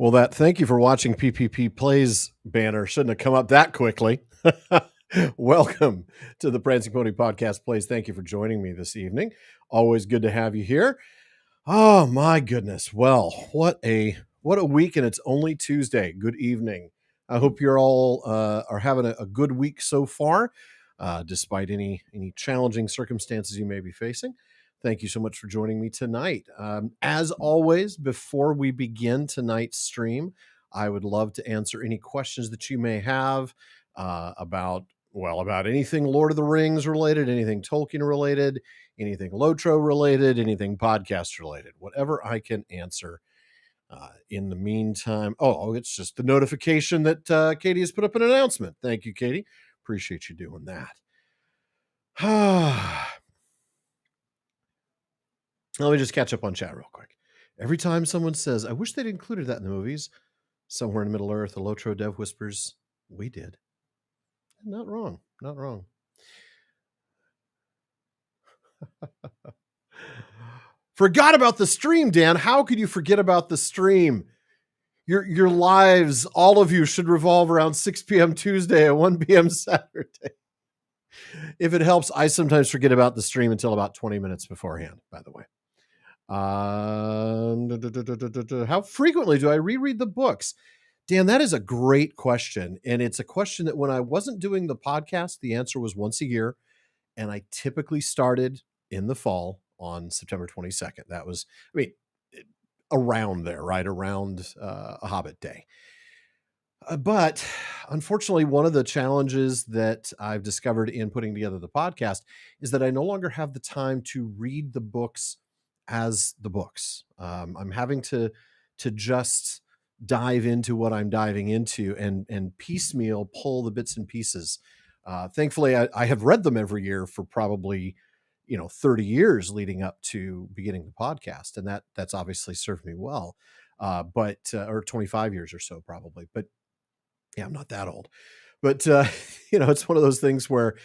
Well, that thank you for watching PPP Plays banner shouldn't have come up that quickly. Welcome to the Prancing Pony Podcast Plays. Thank you for joining me this evening. Always good to have you here. Oh my goodness. Well, what a week, and it's only Tuesday. Good evening. I hope you're all are having a good week so far, despite any challenging circumstances you may be facing. Thank you so much for joining me tonight. As always, before we begin tonight's stream, I would love to answer any questions that you may have about anything Lord of the Rings related, anything Tolkien related, anything LotRO related, anything podcast related, whatever I can answer. In the meantime, it's just the notification that Katie has put up an announcement. Thank you, Katie. Appreciate you doing that. Let me just catch up on chat real quick. Every time someone says, I wish they'd included that in the movies, somewhere in Middle Earth, the LotRO dev whispers, we did. Not wrong. Not wrong. Forgot about the stream, Dan. How could you forget about the stream? Your lives, all of you, should revolve around 6 p.m. Tuesday and 1 p.m. Saturday. If it helps, I sometimes forget about the stream until about 20 minutes beforehand, by the way. How frequently do I reread the books? Dan, that is a great question. And it's a question that when I wasn't doing the podcast, the answer was once a year. And I typically started in the fall on September 22nd. That was, around there, right around a Hobbit day. But unfortunately, one of the challenges that I've discovered in putting together the podcast is that I no longer have the time to read the books as the books. I'm having to just dive into what I'm diving into and piecemeal pull the bits and pieces. Thankfully, I have read them every year for probably 30 years leading up to beginning the podcast, and that's obviously served me well. But or 25 years or so probably. But yeah, I'm not that old. But it's one of those things where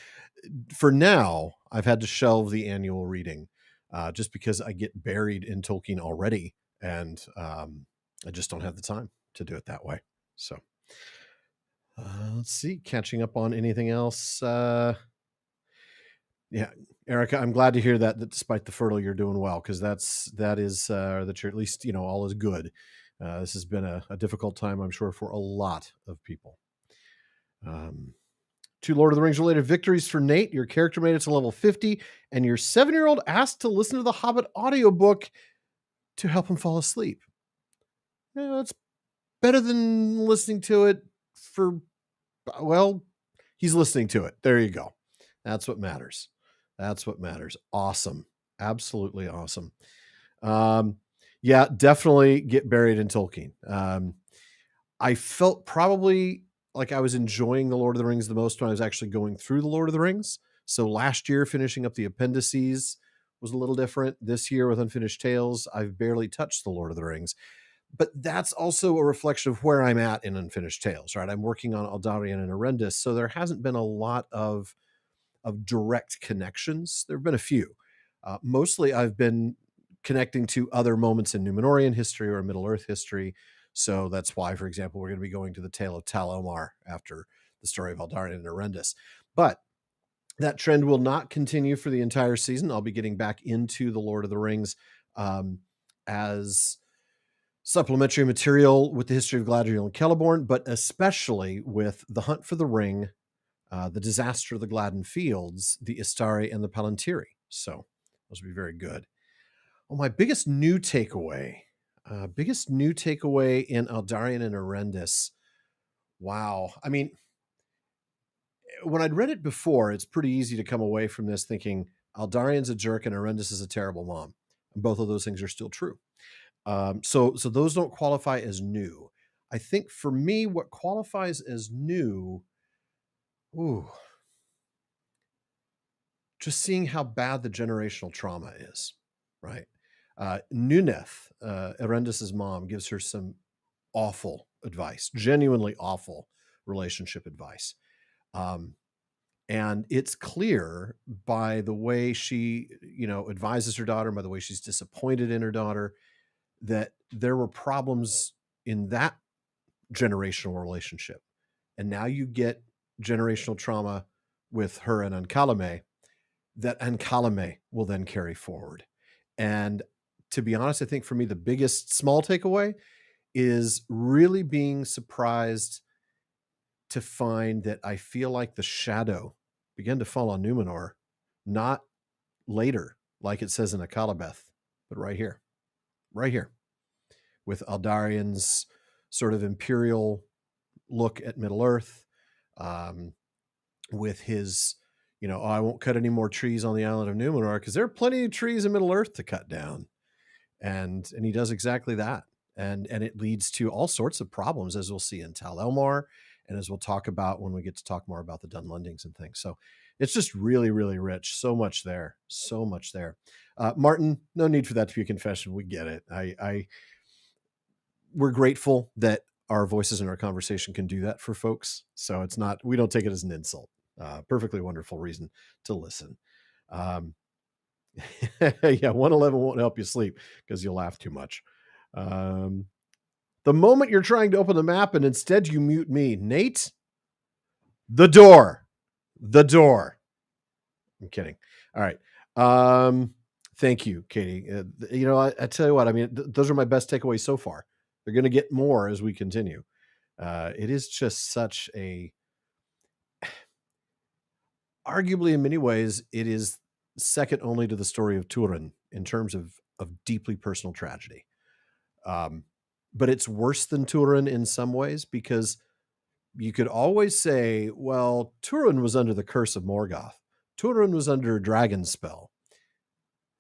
for now I've had to shelve the annual reading just because I get buried in Tolkien already, and I just don't have the time to do it that way. So let's see, catching up on anything else. Yeah, Erica, I'm glad to hear that despite the fertile, you're doing well, because that is that you're at least all is good. This has been a difficult time, I'm sure, for a lot of people. 2 Lord of the Rings related victories for Nate. Your character made it to level 50, and your 7-year-old asked to listen to the Hobbit audiobook to help him fall asleep. That's better than listening to it he's listening to it. There you go. That's what matters. Awesome. Absolutely awesome. Yeah, definitely get buried in Tolkien. I felt probably like I was enjoying the Lord of the Rings the most when I was actually going through the Lord of the Rings. So last year, finishing up the appendices was a little different. This year with Unfinished Tales, I've barely touched the Lord of the Rings. But that's also a reflection of where I'm at in Unfinished Tales, right? I'm working on Aldarion and Arendis, so there hasn't been a lot of direct connections. There have been a few. Mostly I've been connecting to other moments in Númenórean history or Middle-earth history. So that's why, for example, we're going to be going to the Tale of Tal Omar after the story of Aldarion and Arendis. But that trend will not continue for the entire season. I'll be getting back into the Lord of the Rings as supplementary material with the history of Galadriel and Celeborn, but especially with the Hunt for the Ring, the Disaster of the Gladden Fields, the Istari, and the Palantiri. So those will be very good. Well, my biggest new takeaway in Aldarion and Arendis. Wow. I mean, when I'd read it before, it's pretty easy to come away from this thinking Aldarion's a jerk and Arendis is a terrible mom. And both of those things are still true. So those don't qualify as new. I think for me, what qualifies as new, just seeing how bad the generational trauma is, right? Nuneth, Arendis's mom, gives her some awful advice, genuinely awful relationship advice. And it's clear by the way she, advises her daughter, by the way she's disappointed in her daughter, that there were problems in that generational relationship. And now you get generational trauma with her and Ancalame, that Ancalame will then carry forward. And to be honest, I think for me, the biggest small takeaway is really being surprised to find that I feel like the shadow began to fall on Numenor, not later, like it says in Akalabeth, but right here, with Aldarian's sort of imperial look at Middle Earth, with his, oh, I won't cut any more trees on the island of Numenor because there are plenty of trees in Middle Earth to cut down. And he does exactly that. And it leads to all sorts of problems, as we'll see in Tal Elmar, and as we'll talk about when we get to talk more about the Dunlendings and things. So it's just really, really rich. So much there. Martin, no need for that to be a confession. We get it. We're grateful that our voices in our conversation can do that for folks. So we don't take it as an insult. Perfectly wonderful reason to listen. Yeah, 111 won't help you sleep because you'll laugh too much. The moment you're trying to open the map and instead you mute me, Nate, the door. I'm kidding. All right. Thank you, Katie. I tell you what, I mean, those are my best takeaways so far. They're going to get more as we continue. It is just such a, arguably in many ways, it is second only to the story of Turin in terms of deeply personal tragedy. But it's worse than Turin in some ways, because you could always say, well, Turin was under the curse of Morgoth. Turin was under a dragon spell.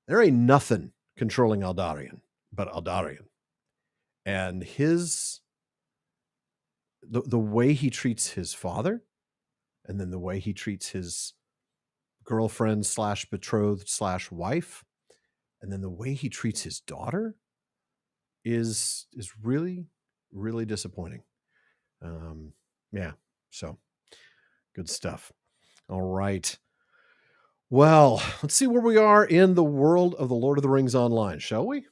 There ain't nothing controlling Aldarian but Aldarian. And the way he treats his father, and then the way he treats his girlfriend / betrothed / wife, and then the way he treats his daughter is really, really disappointing. Yeah, so good stuff. All right. Well, let's see where we are in the world of the Lord of the Rings Online, shall we?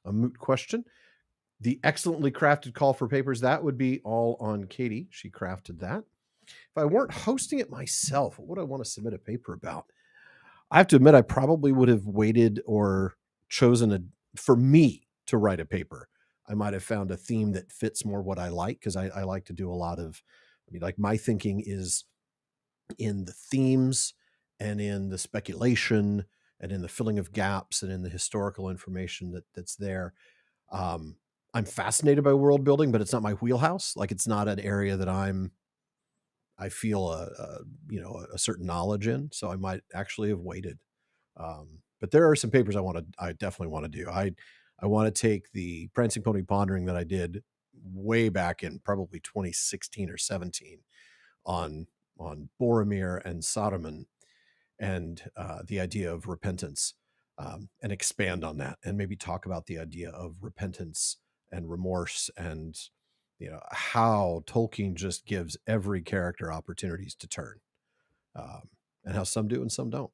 A moot question. The excellently crafted call for papers, that would be all on Katie. She crafted that. If I weren't hosting it myself, what would I want to submit a paper about? I have to admit, I probably would have waited or chosen for me to write a paper. I might have found a theme that fits more what I like, because I like to do a lot of, like my thinking is in the themes and in the speculation and in the filling of gaps and in the historical information that's there. I'm fascinated by world building, but it's not my wheelhouse. Like, it's not an area that I feel a certain knowledge in. So I might actually have waited. But there are some papers I definitely want to do. I want to take the Prancing Pony Pondering that I did way back in probably 2016 or 17 on Boromir and Saruman, and the idea of repentance, and expand on that, and maybe talk about the idea of repentance and remorse, and how Tolkien just gives every character opportunities to turn, and how some do and some don't.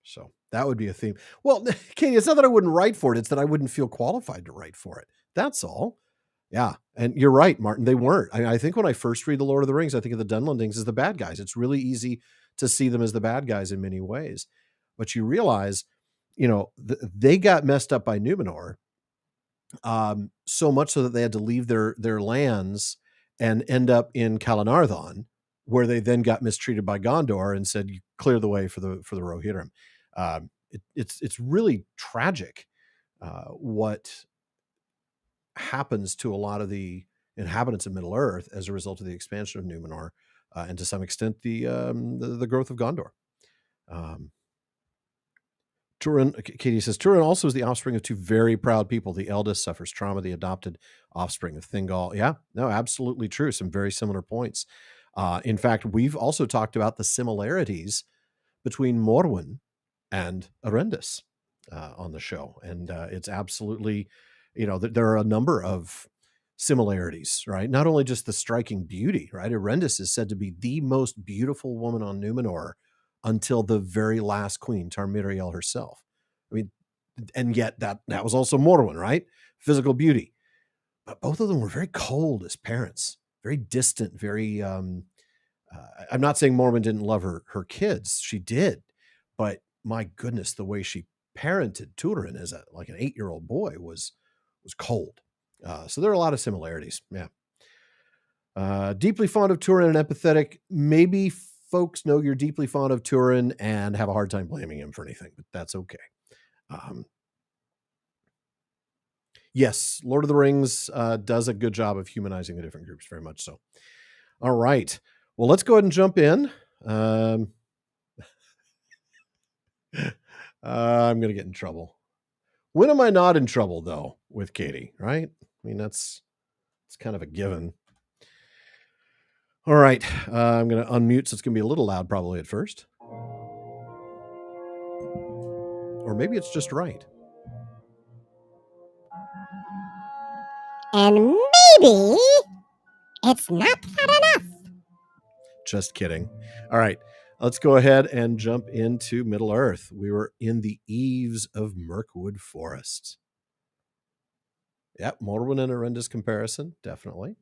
So that would be a theme. Well, Katie, it's not that I wouldn't write for it. It's that I wouldn't feel qualified to write for it. That's all. Yeah. And you're right, Martin. They weren't. I think when I first read The Lord of the Rings, I think of the Dunlendings as the bad guys. It's really easy to see them as the bad guys in many ways. But you realize, they got messed up by Numenor, so much so that they had to leave their lands and end up in Calanarthon, where they then got mistreated by Gondor and said, "You clear the way for the Rohirrim." It's really tragic what happens to a lot of the inhabitants of Middle Earth as a result of the expansion of Numenor, and to some extent the growth of Gondor. Turin, Katie says, Turin also is the offspring of two very proud people. The eldest suffers trauma, the adopted offspring of Thingol. Yeah, no, absolutely true. Some very similar points. In fact, we've also talked about the similarities between Morwen and Arendis on the show. And it's absolutely, there are a number of similarities, right? Not only just the striking beauty, right? Arendis is said to be the most beautiful woman on Numenor until the very last queen, Tarmiriel herself. I mean, and yet that was also Morwen, right? Physical beauty. but both of them were very cold as parents, very distant, very, I'm not saying Mormon didn't love her kids. She did. But my goodness, the way she parented Turin as like an 8-year-old boy was cold. So there are a lot of similarities. Yeah. Deeply fond of Turin and empathetic. Maybe folks know you're deeply fond of Turin and have a hard time blaming him for anything, but that's okay. Yes, Lord of the Rings does a good job of humanizing the different groups, very much so. All right. Well, let's go ahead and jump in. I'm going to get in trouble. When am I not in trouble, though, with Katie, right? I mean, it's kind of a given. All right. I'm going to unmute, so it's going to be a little loud probably at first. Or maybe it's just right. And maybe it's not loud enough. Just kidding. All right. Let's go ahead and jump into Middle Earth. We were in the eaves of Mirkwood Forest. Yep, Morrowind and horrendous comparison, definitely.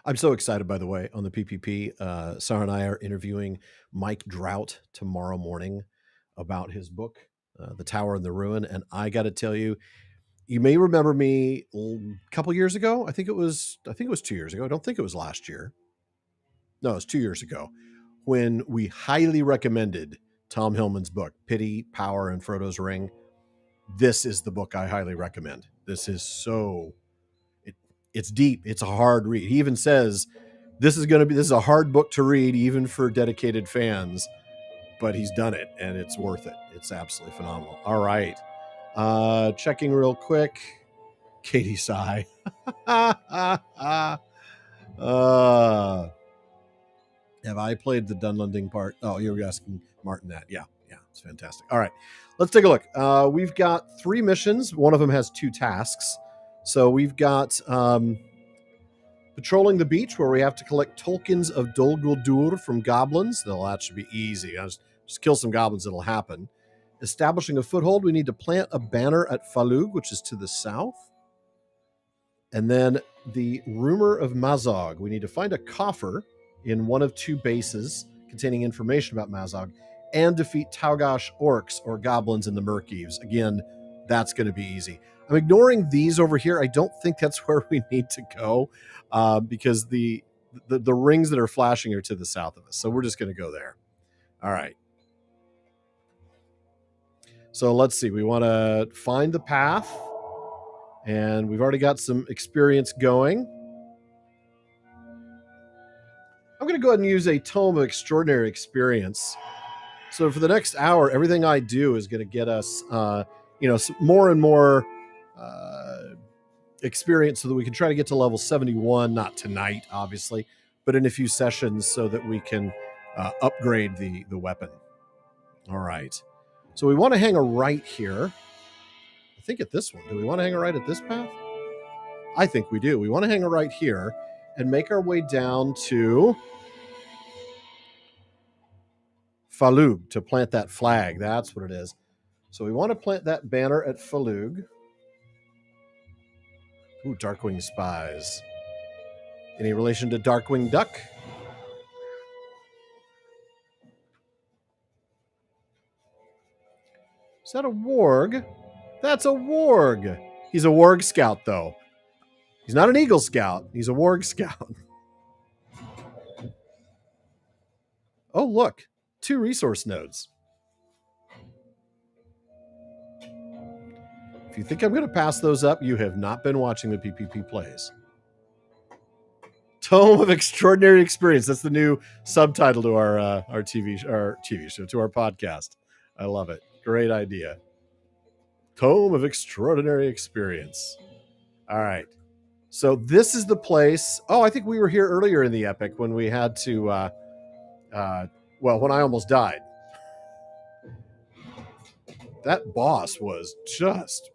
I'm so excited, by the way, on the PPP. Sarah and I are interviewing Mike Drought tomorrow morning about his book, The Tower and the Ruin. And I got to tell you, you may remember me a couple years ago. I think it was 2 years ago. I don't think it was last year. No, it was 2 years ago when we highly recommended Tom Hillman's book, Pity, Power, and Frodo's Ring. This is the book I highly recommend. This is it's deep. It's a hard read. He even says this is a hard book to read, even for dedicated fans, but he's done it and it's worth it. It's absolutely phenomenal. All right. Checking real quick. Katie sigh. Have I played the Dunlending part? Oh, you were asking Martin that. Yeah, it's fantastic. All right, let's take a look. We've got 3 missions. One of them has 2 tasks. So we've got patrolling the beach, where we have to collect tokens of Dol Guldur from goblins. That should be easy. I'll just kill some goblins, it'll happen. Establishing a foothold, we need to plant a banner at Falug, which is to the south. And then the Rumor of Mazog. We need to find a coffer in one of 2 bases containing information about Mazog and defeat Taugash orcs or goblins in the Murkeeves. Again, that's going to be easy. I'm ignoring these over here. I don't think that's where we need to go because the rings that are flashing are to the south of us. So we're just going to go there. All right. So let's see. We want to find the path. And we've already got some experience going. I'm going to go ahead and use a Tome of Extraordinary Experience. So for the next hour, everything I do is going to get us, more and more experience so that we can try to get to level 71, not tonight, obviously, but in a few sessions so that we can upgrade the weapon. All right. So we want to hang a right here. I think at this one. Do we want to hang a right at this path? I think we do. We want to hang a right here and make our way down to Falug to plant that flag. That's what it is. So we want to plant that banner at Falug. Ooh, Darkwing Spies. Any relation to Darkwing Duck? Is that a warg? That's a warg. He's a warg scout, though. He's not an Eagle Scout. He's a warg scout. Oh, look. 2 resource nodes. If you think I'm going to pass those up, you have not been watching the PPP plays. Tome of Extraordinary Experience. That's the new subtitle to our TV show, to our podcast. I love it. Great idea. Tome of Extraordinary Experience. All right. So this is the place. Oh, I think we were here earlier in the epic when we had to, when I almost died. That boss was just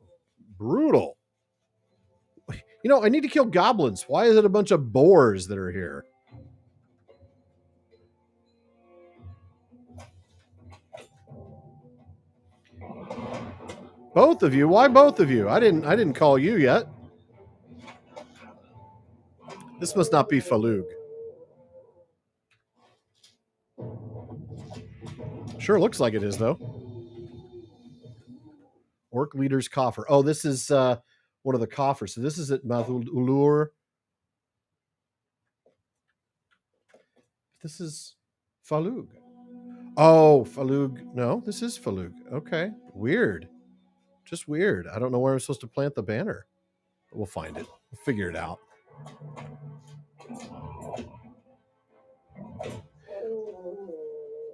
brutal. I need to kill goblins. Why is it a bunch of boars that are here? Both of you? Why both of you? I didn't call you yet. This must not be Falug. Sure looks like it is, though. Orc leader's coffer. Oh, this is one of the coffers. So this is at Mathul-Ulur. This is Falug. Oh, Falug. No, this is Falug. Okay. Weird. Just weird. I don't know where I'm supposed to plant the banner. We'll find it. We'll figure it out.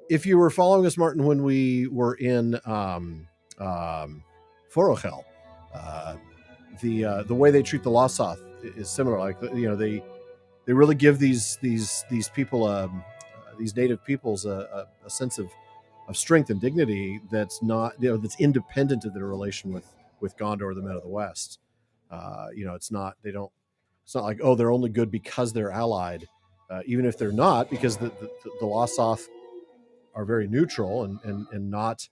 If you were following us, Martin, when we were in Forochel, the way they treat the Losoth is similar. Like they really give these people these native peoples a sense of strength and dignity that's not that's independent of their relation with Gondor, the Men of the West. It's not like, oh, they're only good because they're allied, even if they're not, because the Losoth are very neutral and not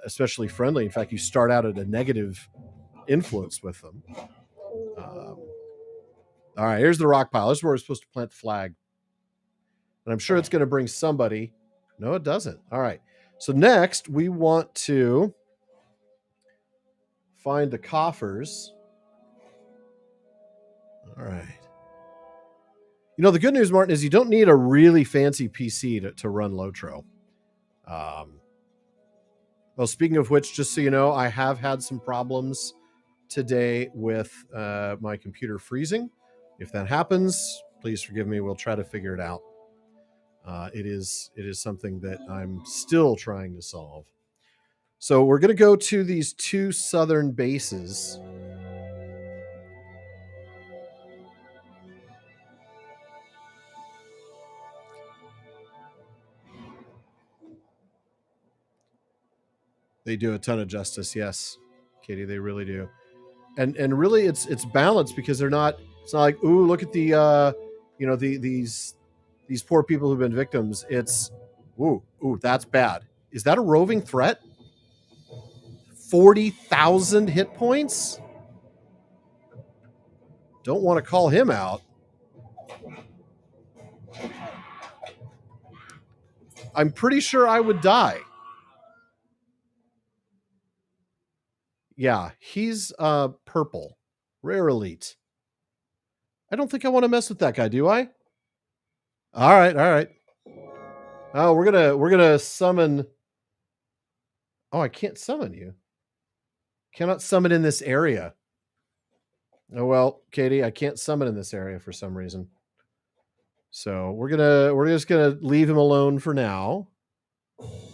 especially friendly. In fact, you start out at a negative influence with them. All right, here's the rock pile. This is where we're supposed to plant the flag. And I'm sure it's going to bring somebody. No, it doesn't. All right. So next, we want to find the coffers. All right. The good news, Martin, is you don't need a really fancy PC to run LotRO. Well, speaking of which, just so you know, I have had some problems today with my computer freezing. If that happens, please forgive me. We'll try to figure it out. It is something that I'm still trying to solve. So we're going to go to these two southern bases. They do a ton of justice, yes, Katie. They really do, and really, it's balanced because they're not. It's not like, ooh, look at the these poor people who've been victims. It's ooh, that's bad. Is that a roving threat? 40,000 hit points. Don't want to call him out. I'm pretty sure I would die. Yeah, he's purple. Rare elite. I don't think I want to mess with that guy, do I? All right. Oh, we're gonna summon. Oh, I can't summon you. Cannot summon in this area. Oh well, Katie, I can't summon in this area for some reason. So we're just gonna leave him alone for now.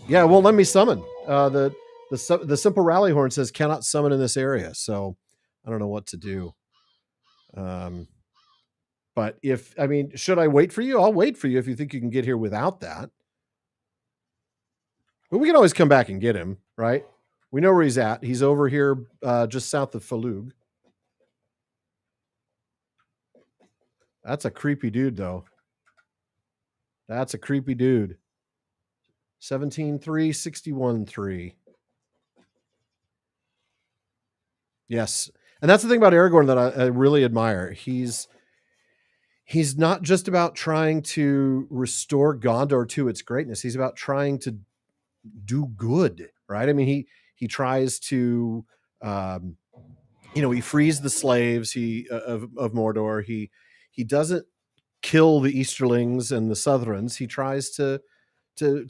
Yeah, it won't let me summon. The simple rally horn says cannot summon in this area. So I don't know what to do. But should I wait for you? I'll wait for you if you think you can get here without that. But we can always come back and get him, right? We know where he's at. He's over here just south of Falug. That's a creepy dude, though. That's a creepy dude. 17-3, 61-3. Yes. And that's the thing about Aragorn that I really admire. He's not just about trying to restore Gondor to its greatness. He's about trying to do good, right? I mean, he tries to he frees the slaves of Mordor. He doesn't kill the Easterlings and the Southrons. He tries to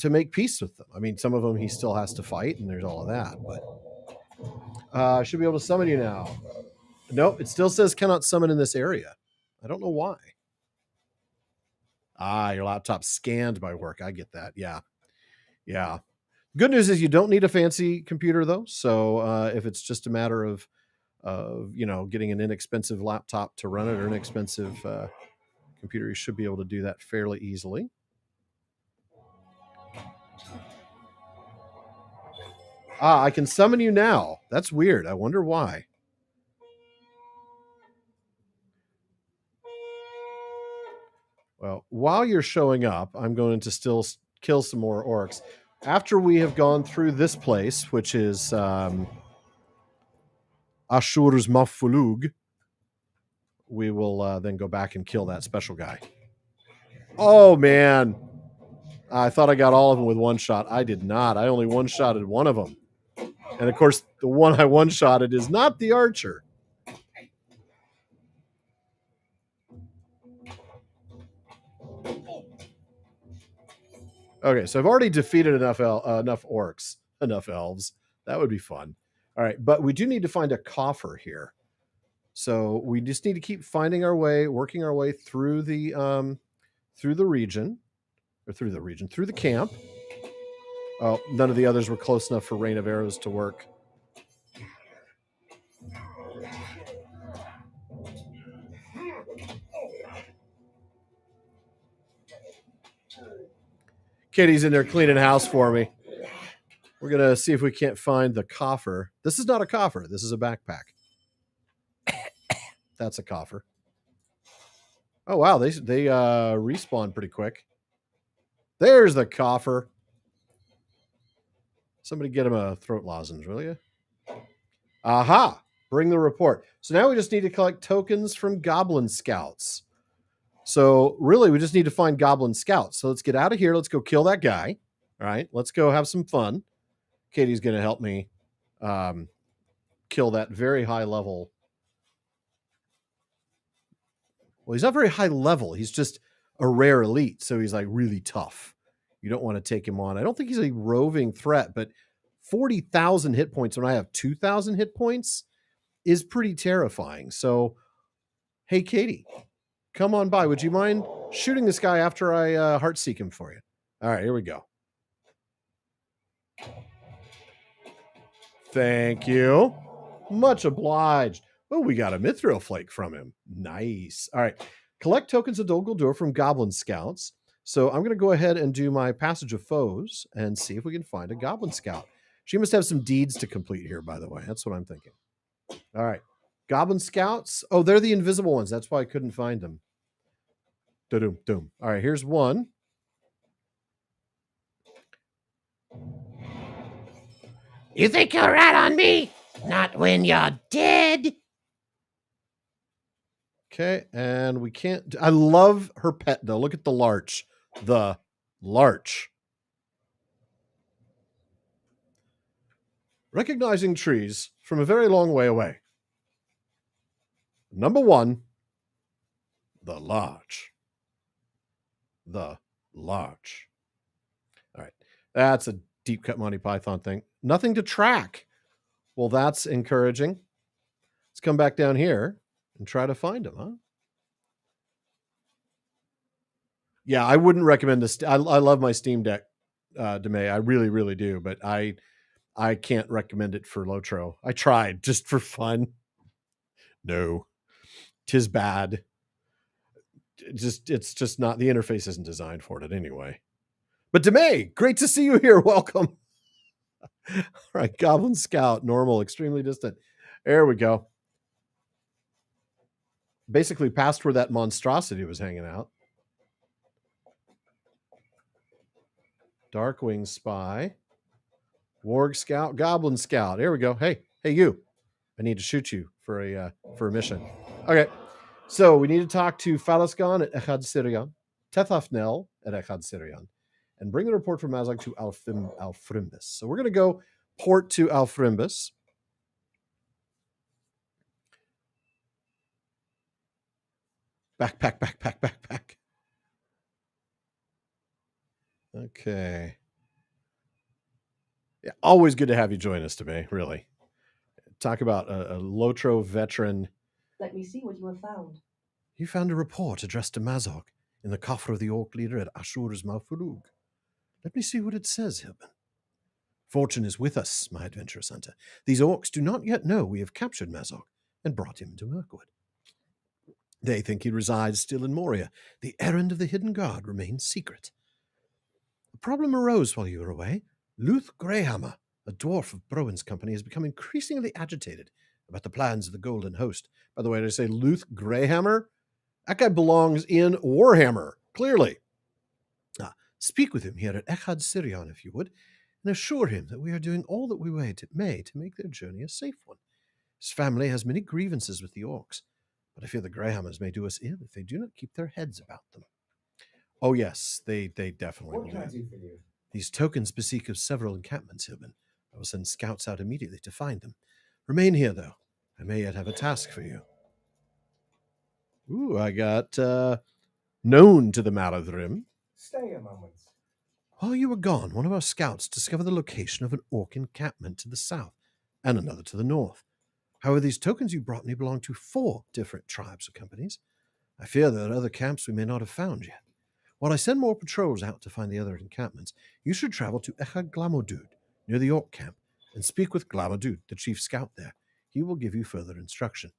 make peace with them. I mean, some of them he still has to fight, and there's all of that. But I should be able to summon you now. Nope, it still says cannot summon in this area. I don't know why. Your laptop scanned my work. I get that. Yeah. Good news is you don't need a fancy computer, though. So if it's just a matter of getting an inexpensive laptop to run it or an inexpensive computer, you should be able to do that fairly easily. I can summon you now. That's weird. I wonder why. Well, while you're showing up, I'm going to still kill some more orcs. After we have gone through this place, which is Ashur's Mafulug, we will then go back and kill that special guy. Oh, man. I thought I got all of them with one shot. I did not. I only one-shotted one of them. And, of course, the one I one-shotted is not the archer. Okay, so I've already defeated enough orcs, enough elves. That would be fun. All right, but we do need to find a coffer here. So we just need to keep finding our way, working our way through the region, through the camp. Oh, none of the others were close enough for Rain of Arrows to work. Kitty's in there cleaning house for me. We're going to see if we can't find the coffer. This is not a coffer. This is a backpack. That's a coffer. Oh, wow. They respawn pretty quick. There's the coffer. Somebody get him a throat lozenge, will you? Aha! Bring the report. So now we just need to collect tokens from goblin scouts. So really, we just need to find goblin scouts. So let's get out of here. Let's go kill that guy. All right, let's go have some fun. Katie's going to help me kill that very high level. Well, he's not very high level. He's just a rare elite, so he's like really tough. You don't want to take him on. I don't think he's a roving threat, but 40,000 hit points when I have 2,000 hit points is pretty terrifying. So, hey, Katie, come on by. Would you mind shooting this guy after I heartseek him for you? All right, here we go. Thank you. Much obliged. Oh, we got a mithril flake from him. Nice. All right. Collect tokens of Dol Guldur from goblin scouts. So I'm going to go ahead and do my Passage of Foes and see if we can find a goblin scout. She must have some deeds to complete here, by the way. That's what I'm thinking. All right. Goblin scouts. Oh, they're the invisible ones. That's why I couldn't find them. Da-doom, doom. All right, here's one. You think you're right on me? Not when you're dead. Okay, and we can't... I love her pet, though. Look at the larch. The larch. Recognizing trees from a very long way away. Number one, the larch. The larch. All right, that's a deep cut Monty Python thing. Nothing to track. Well, that's encouraging. Let's come back down here and try to find him, huh? Yeah, I wouldn't recommend this. I love my Steam Deck, Demay. I really, really do. But I can't recommend it for LotRO. I tried just for fun. No, 'tis bad. It's just not. The interface isn't designed for it anyway. But Demay, great to see you here. Welcome. All right, Goblin Scout, normal, extremely distant. There we go. Basically past where that monstrosity was hanging out. Darkwing Spy. Warg Scout, Goblin Scout. Here we go. Hey, you. I need to shoot you for a mission. Okay. So we need to talk to Falasgon at Echad Sirion, Tethafnel at Echad Sirion, and bring the report from Mazog to Alfrimbus. So we're going to go port to Alfrimbus. Backpack. Okay. Yeah, always good to have you join us today, really. Talk about a LotRO veteran. Let me see what you have found. You found a report addressed to Mazog in the coffer of the orc leader at Ashur's Mafulug. Let me see what it says, Hilbern. Fortune is with us, my adventurous hunter. These orcs do not yet know we have captured Mazog and brought him to Mirkwood. They think he resides still in Moria. The errand of the hidden guard remains secret. A problem arose while you were away. Luth Greyhammer, a dwarf of Browen's company, has become increasingly agitated about the plans of the Golden Host. By the way, did I say Luth Greyhammer? That guy belongs in Warhammer, clearly. Speak with him here at Echad Sirion, if you would, and assure him that we are doing all that we may to make their journey a safe one. His family has many grievances with the orcs, but I fear the Greyhammers may do us ill if they do not keep their heads about them. Oh, yes, they definitely What will can I do. do for you? These tokens bespeak of several encampments, Hilbern. I will send scouts out immediately to find them. Remain here, though. I may yet have a task for you. Ooh, I got known to the Maladrim. Stay a moment. While you were gone, one of our scouts discovered the location of an orc encampment to the south and another to the north. However, these tokens you brought me belong to 4 different tribes or companies. I fear there are other camps we may not have found yet. While I send more patrols out to find the other encampments, you should travel to Echad Glamodud, near the orc camp, and speak with Glamodud, the chief scout there. He will give you further instruction.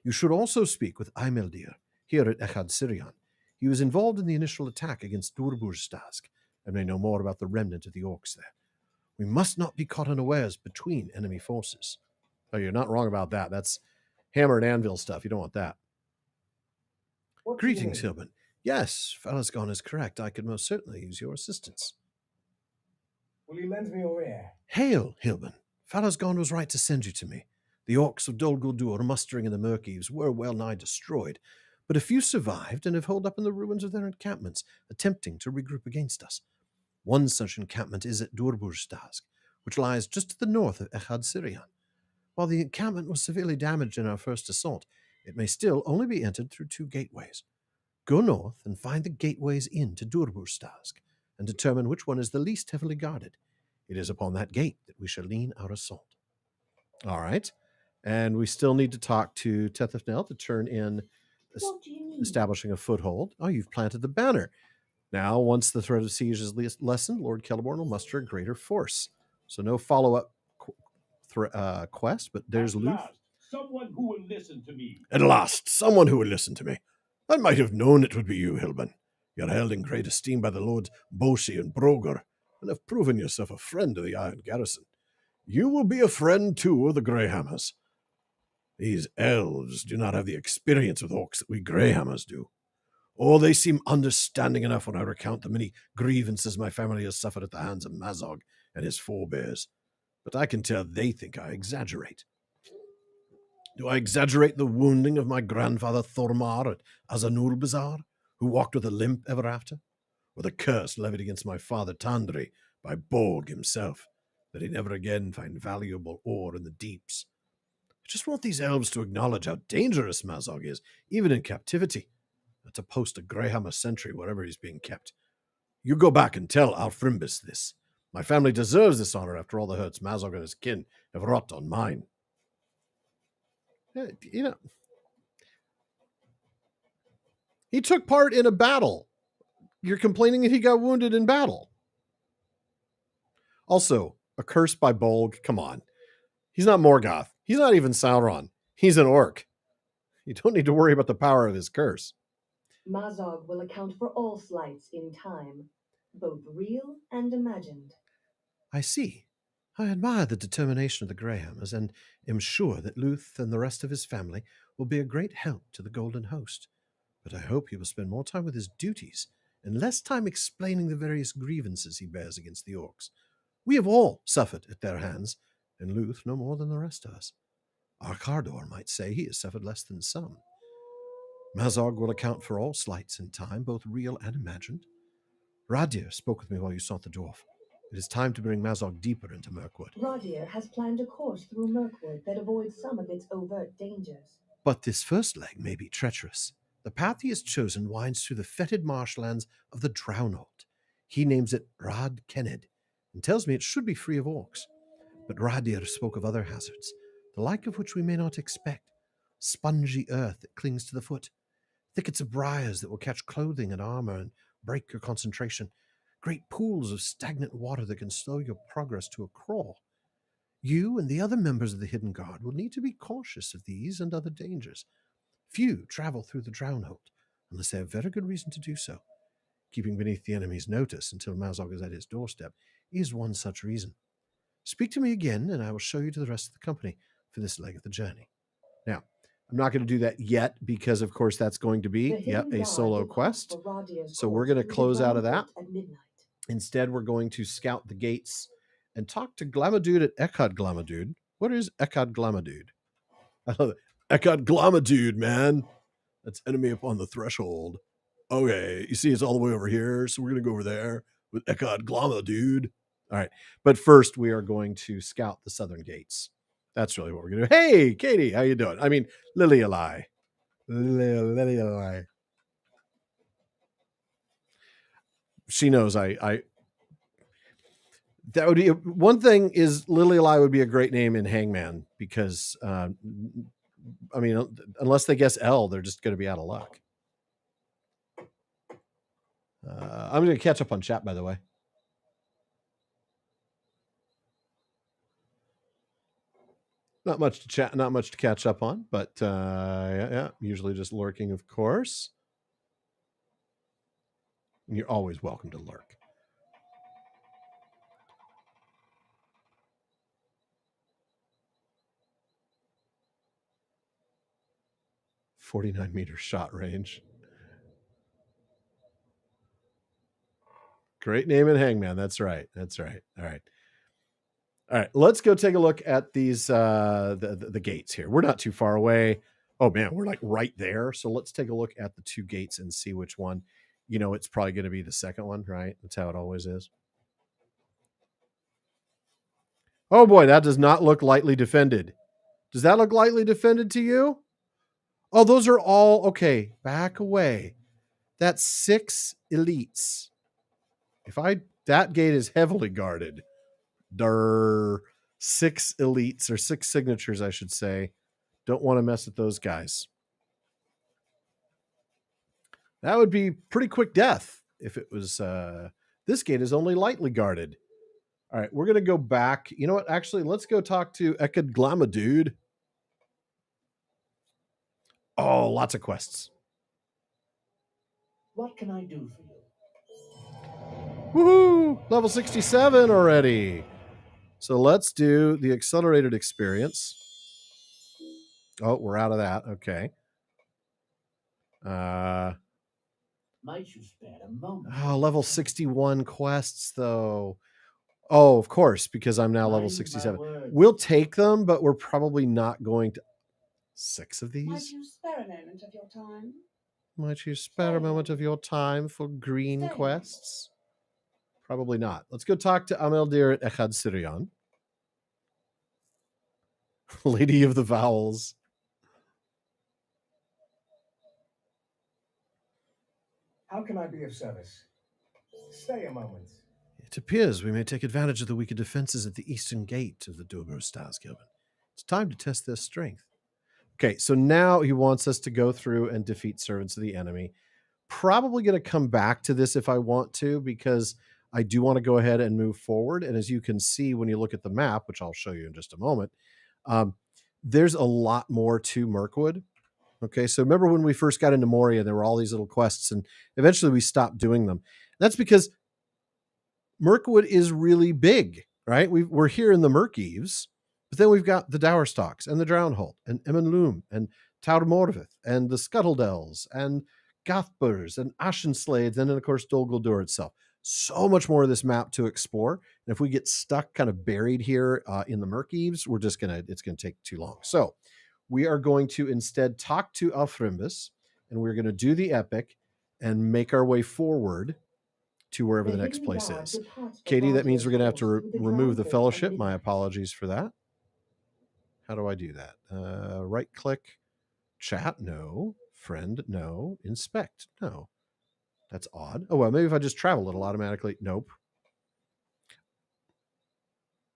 You should also speak with Imeldir, here at Echad Sirion. He was involved in the initial attack against Durburstask, and may know more about the remnant of the orcs there. We must not be caught unawares between enemy forces. Oh, you're not wrong about that. That's hammer and anvil stuff. You don't want that. What Greetings, do you need? Hilbern. Yes, Falasgon is correct. I could most certainly use your assistance. Will you lend me your ear? Hail, Hilbern. Falasgon was right to send you to me. The orcs of Dol Guldur mustering in the Murkies were well nigh destroyed, but a few survived and have holed up in the ruins of their encampments, attempting to regroup against us. One such encampment is at Durburstask, which lies just to the north of Echad Sirion. While the encampment was severely damaged in our first assault, it may still only be entered through 2 gateways. Go north and find the gateways into Durburstask, and determine which one is the least heavily guarded. It is upon that gate that we shall lean our assault. All right. And we still need to talk to Tethafnel to turn in What do you need? establishing a foothold. Oh, you've planted the banner. Now, once the threat of siege is lessened, Lord Celeborn will muster a greater force. So no follow-up quest, but there's Luth. Someone who will listen to me. At last, someone who will listen to me. I might have known it would be you, Hilbern. You're held in great esteem by the Lords Bosi and Broger, and have proven yourself a friend of the Iron Garrison. You will be a friend, too, of the Greyhammers. These elves do not have the experience with orcs that we Greyhammers do. Or they seem understanding enough when I recount the many grievances my family has suffered at the hands of Mazog and his forebears. But I can tell they think I exaggerate. Do I exaggerate the wounding of my grandfather Thormar at Azanul Bazaar, who walked with a limp ever after? Or the curse levied against my father Tandri by Borg himself, that he never again find valuable ore in the deeps? I just want these elves to acknowledge how dangerous Mazog is, even in captivity, and to post a Greyhammer sentry wherever he's being kept. You go back and tell Alfrimbis this. My family deserves this honor after all the hurts Mazog and his kin have wrought on mine. You know, he took part in a battle. You're complaining that he got wounded in battle. Also, a curse by Bolg. Come on. He's not Morgoth. He's not even Sauron. He's an orc. You don't need to worry about the power of his curse. Mazog will account for all slights in time, both real and imagined. I see. I admire the determination of the Greyhammers, and am sure that Luth and the rest of his family will be a great help to the Golden Host. But I hope he will spend more time with his duties, and less time explaining the various grievances he bears against the orcs. We have all suffered at their hands, and Luth no more than the rest of us. Arkardor might say he has suffered less than some. Mazog will account for all slights in time, both real and imagined. Radir spoke with me while you sought the dwarf. It is time to bring Mazog deeper into Mirkwood. Radir has planned a course through Mirkwood that avoids some of its overt dangers. But this first leg may be treacherous. The path he has chosen winds through the fetid marshlands of the Drownhold. He names it Rad Kenned, and tells me it should be free of orcs. But Radir spoke of other hazards, the like of which we may not expect. Spongy earth that clings to the foot, thickets of briars that will catch clothing and armor and break your concentration, great pools of stagnant water that can slow your progress to a crawl. You and the other members of the Hidden Guard will need to be cautious of these and other dangers. Few travel through the Drownhold, unless they have very good reason to do so. Keeping beneath the enemy's notice until Mazog is at his doorstep is one such reason. Speak to me again, and I will show you to the rest of the company for this leg of the journey. Now, I'm not going to do that yet because, of course, that's going to be a solo quest. So we're going to close out of that. Instead, we're going to scout the gates and talk to Glamadud at Echad Glamadud. What is Echad Glamadud? I love it. Eckhart Glamadude, man. That's enemy upon the threshold. Okay, you see it's all the way over here, so we're going to go over there with Eckhart Glamadude. All right, but first we are going to scout the southern gates. That's really what we're going to do. Hey, Katie, how you doing? I mean, Lily Eli. Lily Eli. She knows I that would be one thing is Lily Eli would be a great name in Hangman because I mean, unless they guess L, they're just going to be out of luck. I'm going to catch up on chat, by the way. Not much to chat, not much to catch up on, but yeah, usually just lurking, of course. And you're always welcome to lurk. .49-meter shot range. Great name in Hangman. That's right. That's right. All right. All right. Let's go take a look at these the gates here. We're not too far away. Oh man, we're like right there. So let's take a look at the two gates and see which one. You know, it's probably going to be the second one, right? That's how it always is. Oh boy, that does not look lightly defended. Does that look lightly defended to you? Oh, those are all okay. Back away. That's 6 elites. That gate is heavily guarded. 6 elites or 6 signatures, I should say. Don't want to mess with those guys. That would be pretty quick death if it was. This gate is only lightly guarded. All right, we're going to go back. You know what? Actually, let's go talk to Ekad Glamadude. Oh, lots of quests. What can I do for you? Woohoo! Level 67 already. So let's do the accelerated experience. Oh, we're out of that. Okay. Might you spare a moment? Oh, level 61 quests, though. Oh, of course, because I'm now level 67. We'll take them, but we're probably not going to. 6 of these? Might you spare a moment of your time? Might you spare a moment of your time for green quests? Probably not. Let's go talk to Ameldir Echad Sirion. Lady of the Vowels. How can I be of service? Stay a moment. It appears we may take advantage of the weaker defenses at the eastern gate of the Dobro Stars, Gilbert. It's time to test their strength. Okay, so now he wants us to go through and defeat servants of the enemy. Probably going to come back to this if I want to, because I do want to go ahead and move forward. And as you can see, when you look at the map, which I'll show you in just a moment, there's a lot more to Mirkwood. Okay, so remember when we first got into Moria, there were all these little quests, and eventually we stopped doing them. That's because Mirkwood is really big, right? We're here in the Murkeeves, but then we've got the Dowerstocks and the Drownholt and Emmenloom and Taur Morvith and the Scuttledells and Gothburs and Ashenslades, and then, of course, Dol Guldur itself. So much more of this map to explore. And if we get stuck kind of buried here in the Murkeeves, it's going to take too long. So we are going to instead talk to Alfrimbus, and we're going to do the epic and make our way forward to wherever the next place is. Katie, that means we're going to have to remove the fellowship. My apologies for that. How do I do that? Right click, chat, no. Friend, no. Inspect, no. That's odd. Oh, well, maybe if I just travel, it'll automatically, nope.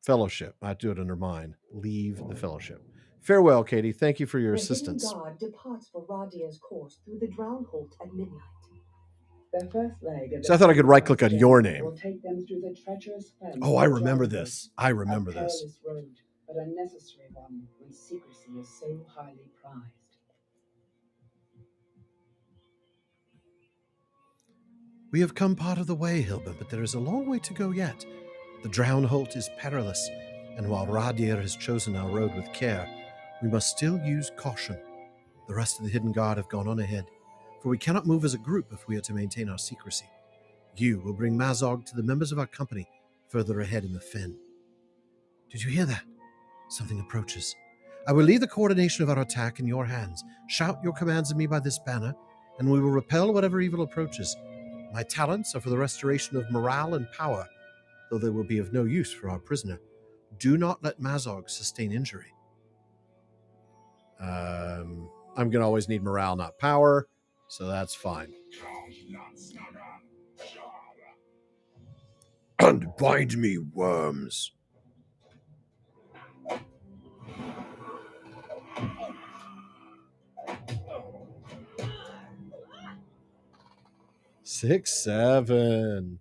Fellowship, I do it under mine. Leave the fellowship. Farewell, Katie. Thank you for your assistance. The hidden guard departs for Radia's course through the Drownholt at midnight. Their first leg of So I thought I could right-click on your name. will take them through the treacherous fens Oh, I of remember Drownholt. this. I remember A this. perilous road, but a necessary one when secrecy is so highly prized. We have come part of the way, Hilbert, but there is a long way to go yet. The Drownholt is perilous, and while Radir has chosen our road with care, we must still use caution. The rest of the Hidden Guard have gone on ahead, for we cannot move as a group if we are to maintain our secrecy. You will bring Mazog to the members of our company further ahead in the fen. Did you hear that? Something approaches. I will leave the coordination of our attack in your hands. Shout your commands at me by this banner, and we will repel whatever evil approaches. My talents are for the restoration of morale and power, though they will be of no use for our prisoner. Do not let Mazog sustain injury. I'm going to always need morale, not power, so that's fine. Unbind me, worms. Six, 7.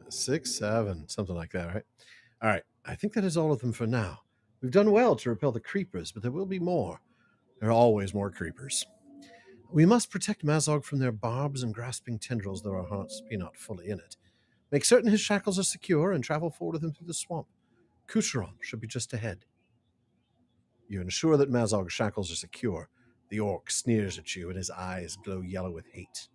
Six, 7, something like that, right? All right, I think that is all of them for now. We've done well to repel the creepers, but there will be more. There are always more creepers. We must protect Mazog from their barbs and grasping tendrils, though our hearts be not fully in it. Make certain his shackles are secure and travel forward with him through the swamp. Kucheron should be just ahead. You ensure that Mazog's shackles are secure. The orc sneers at you, and his eyes glow yellow with hate.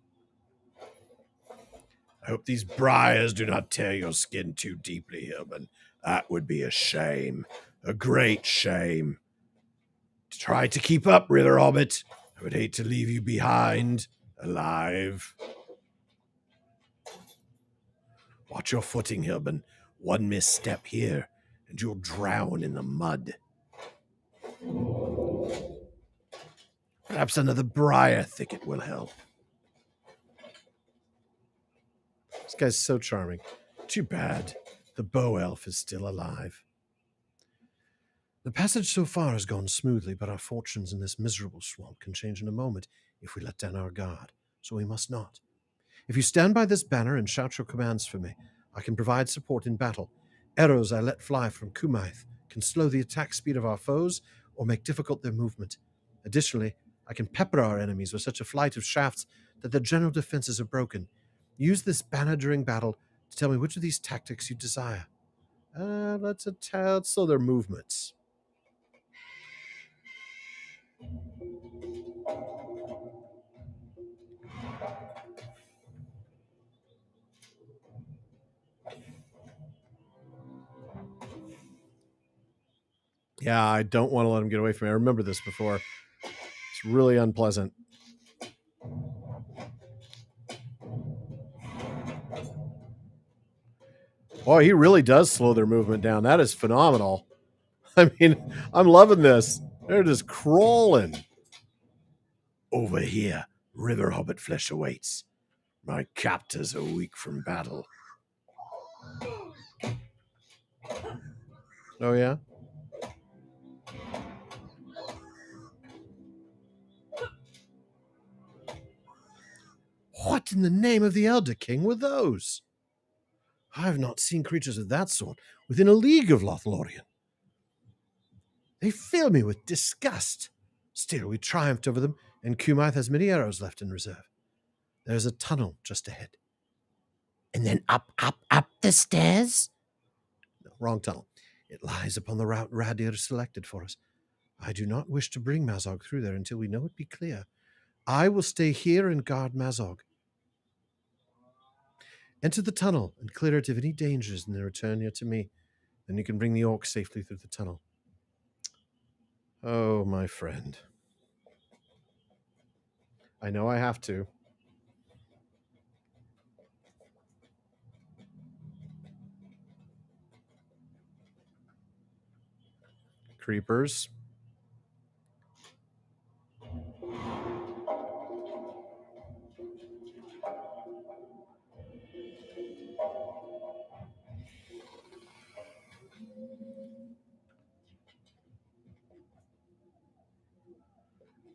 I hope these briars do not tear your skin too deeply, Hilbern. That would be a shame. A great shame. Try to keep up, River Hobbit. I would hate to leave you behind, alive. Watch your footing, Hilbern. One misstep here, and you'll drown in the mud. Perhaps another briar thicket will help. This guy's so charming. Too bad. The bow elf is still alive. The passage so far has gone smoothly, but our fortunes in this miserable swamp can change in a moment if we let down our guard, so we must not. If you stand by this banner and shout your commands for me, I can provide support in battle. Arrows I let fly from Kumaith can slow the attack speed of our foes or make difficult their movement. Additionally, I can pepper our enemies with such a flight of shafts that their general defenses are broken. Use this banner during battle to tell me which of these tactics you desire. Let's slow their movements. Yeah, I don't want to let him get away from me. I remember this before. It's really unpleasant. Boy, he really does slow their movement down. That is phenomenal. I mean, I'm loving this. They're just crawling. Over here, River Hobbit flesh awaits. My captors are weak from battle. Oh, yeah? What in the name of the Elder King were those? I have not seen creatures of that sort within a league of Lothlorien. They fill me with disgust. Still, we triumphed over them, and Kumaith has many arrows left in reserve. There is a tunnel just ahead. And then up the stairs? No, wrong tunnel. It lies upon the route Radir selected for us. I do not wish to bring Mazog through there until we know it be clear. I will stay here and guard Mazog. Enter the tunnel and clear it of any dangers, and then return here to me. Then you can bring the orc safely through the tunnel. Oh, my friend. I know I have to. Creepers.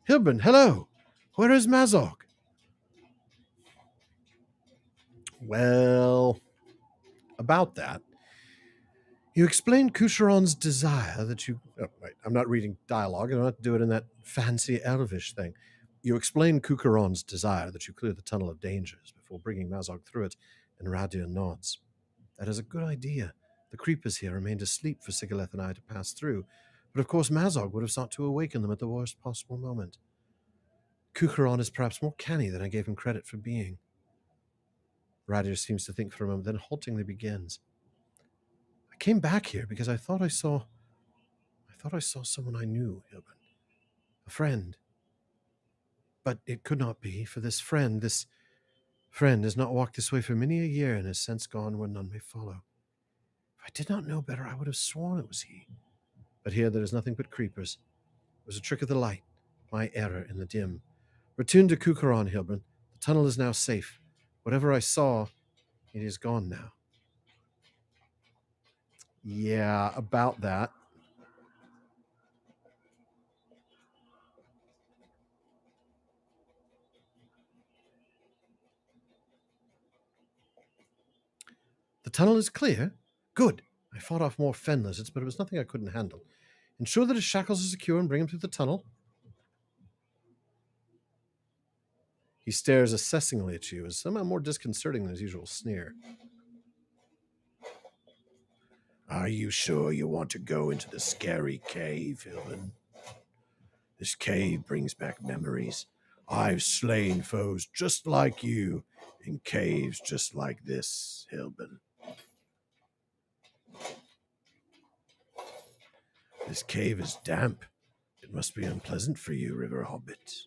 Hilbern, hello. Where is Mazog? Well, about that. You explained Kucheron's desire that you... Oh, wait, I'm not reading dialogue. I don't have to do it in that fancy elvish thing. You explained Kucheron's desire that you clear the tunnel of dangers before bringing Mazog through it, and Radir nods. That is a good idea. The creepers here remained asleep for Sigileth and I to pass through, But of course Mazog would have sought to awaken them at the worst possible moment. Cuchulainn is perhaps more canny than I gave him credit for being. Radir seems to think for a moment, then haltingly begins. I came back here because I thought I saw someone I knew, Hilbern. A friend. But it could not be, for this friend has not walked this way for many a year and has since gone where none may follow. If I did not know better, I would have sworn it was he. But here there is nothing but creepers. It was a trick of the light, my error in the dim. Return to Cuchulainn, Hilbern. The tunnel is now safe. Whatever I saw, it is gone now. Yeah, about that. The tunnel is clear? Good. I fought off more fen lizards, but it was nothing I couldn't handle. Ensure that his shackles are secure and bring him through the tunnel. He stares assessingly at you, as somehow more disconcerting than his usual sneer. Are you sure you want to go into the scary cave, Hilbern? This cave brings back memories. I've slain foes just like you in caves just like this, Hilbern. This cave is damp. It must be unpleasant for you, River Hobbit.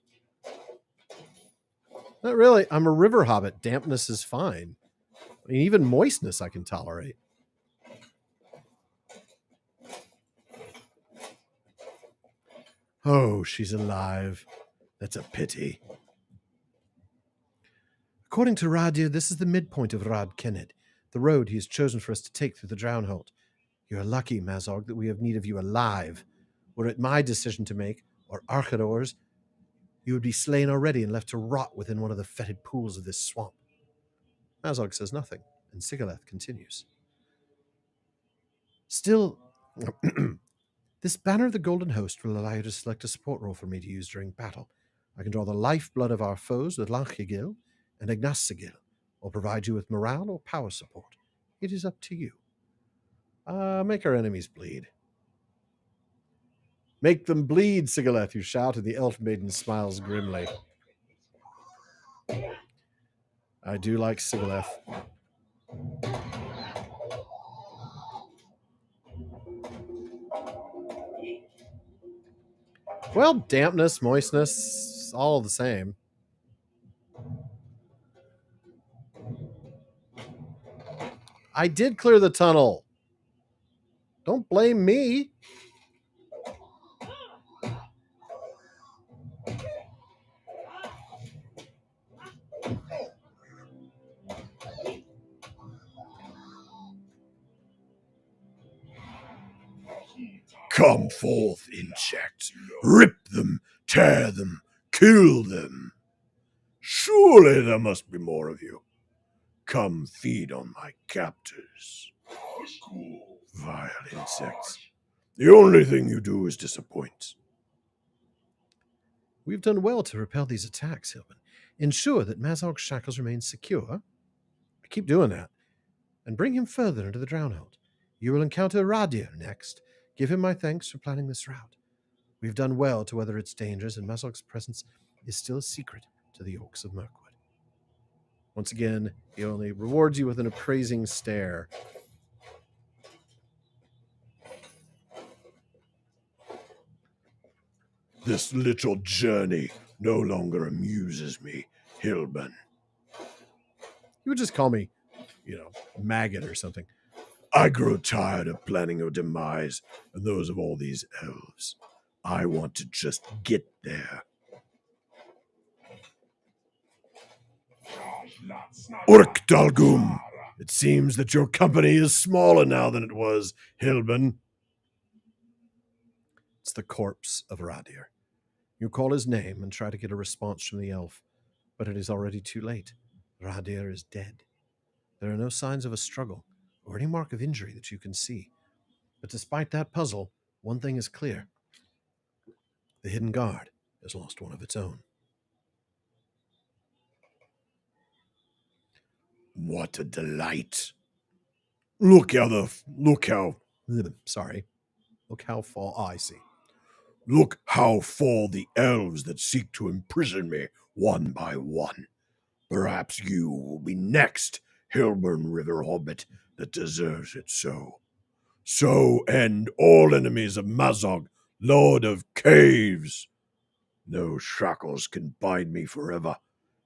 Not really. I'm a river hobbit. Dampness is fine. I mean, even moistness I can tolerate. Oh, she's alive. That's a pity. According to Radir, this is the midpoint of Rad Kennet, the road he has chosen for us to take through the Drownhold. You're lucky, Mazog, that we have need of you alive. Were it my decision to make, or Archidor's, you would be slain already and left to rot within one of the fetid pools of this swamp. Mazog says nothing, and Sigileth continues. Still, this banner of the Golden Host will allow you to select a support role for me to use during battle. I can draw the lifeblood of our foes with Lanchigil and Ignassigil, or provide you with morale or power support. It is up to you. Make our enemies bleed. Make them bleed, Sigileth, you shout, and the elf maiden smiles grimly. I do like Sigileth. Well, dampness, moistness, all the same. I did clear the tunnel. Don't blame me. Come forth, insects. Rip them, tear them, kill them. Surely there must be more of you. Come feed on my captors. Vile insects. The only thing you do is disappoint. We've done well to repel these attacks, Hilbern. Ensure that Mazog's shackles remain secure. I keep doing that. And bring him further into the Drownhold. You will encounter Radir next. Give him my thanks for planning this route. We've done well to weather its dangers, and Mazog's presence is still a secret to the Orcs of Mirkwood. Once again, he only rewards you with an appraising stare. This little journey no longer amuses me, Hilbern. You would just call me, maggot or something. I grow tired of planning your demise and those of all these elves. I want to just get there. Urk Dalgum, it seems that your company is smaller now than it was, Hilbern. It's the corpse of Radir. You call his name and try to get a response from the elf, but it is already too late. Radir is dead. There are no signs of a struggle or any mark of injury that you can see. But despite that puzzle, one thing is clear. The hidden guard has lost one of its own. What a delight. Look how Look how far. Oh, I see. Look how fall the elves that seek to imprison me one by one. Perhaps you will be next, Hilbern River Hobbit, that deserves it so. So end all enemies of Mazog, Lord of Caves. No shackles can bind me forever,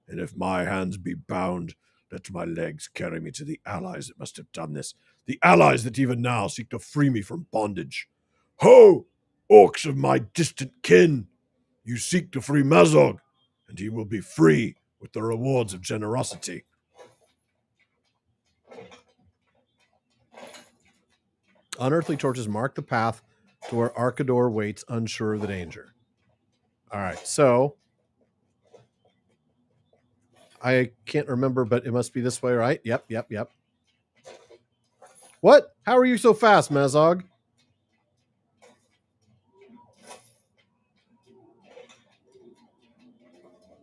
and if my hands be bound, let my legs carry me to the allies that must have done this, the allies that even now seek to free me from bondage. Ho, orcs of my distant kin! You seek to free Mazog, and he will be free with the rewards of generosity. Unearthly torches mark the path to where Arkador waits, unsure of the danger. All right, so I can't remember, but it must be this way, right? Yep. What? How are you so fast, Mazog?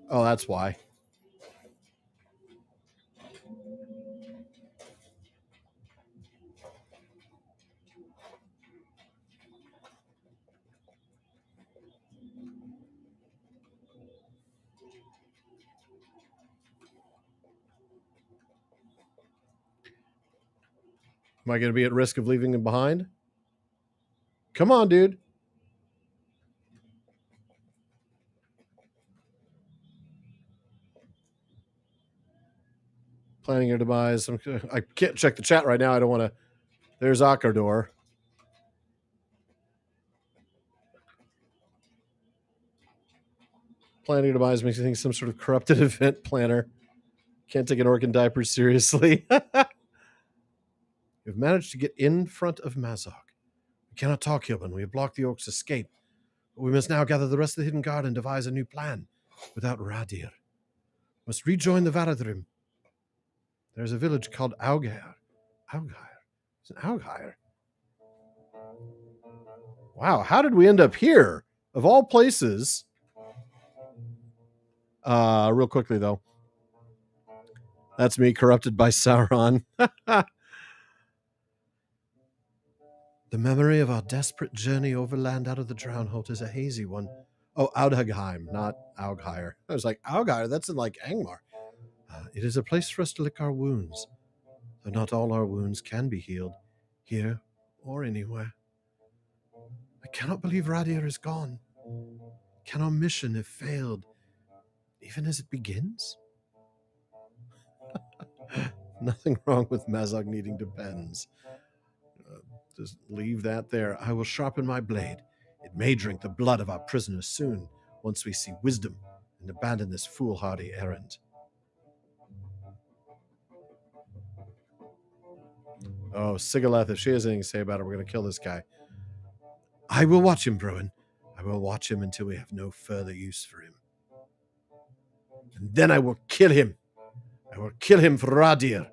Oh, that's why. Am I going to be at risk of leaving him behind? Come on, dude. Planning your demise. I can't check the chat right now. I don't want to. There's Akardor. Planning your demise makes you think some sort of corrupted event planner. Can't take an orc in diapers seriously. We've managed to get in front of Mazog. We cannot talk, Hilbern. We have blocked the orc's escape. But we must now gather the rest of the hidden guard and devise a new plan without Radir. Must rejoin the Varadrim. There's a village called Aughair. Aughair? It's an Aughair. Wow, how did we end up here? Of all places. Real quickly, though. That's me, corrupted by Sauron. The memory of our desperate journey overland out of the Drownhold is a hazy one. Oh, Audhagheim, not Aughair. I was like, Aughair, that's in like Angmar. It is a place for us to lick our wounds, though not all our wounds can be healed, here or anywhere. I cannot believe Radir is gone. Can our mission have failed, even as it begins? Nothing wrong with Mazog needing to bends. Just leave that there. I will sharpen my blade. It may drink the blood of our prisoners soon, once we see wisdom and abandon this foolhardy errand. Oh, Sigaleth, if she has anything to say about it, we're going to kill this guy. I will watch him, Bruin. I will watch him until we have no further use for him. And then I will kill him. I will kill him for Radir.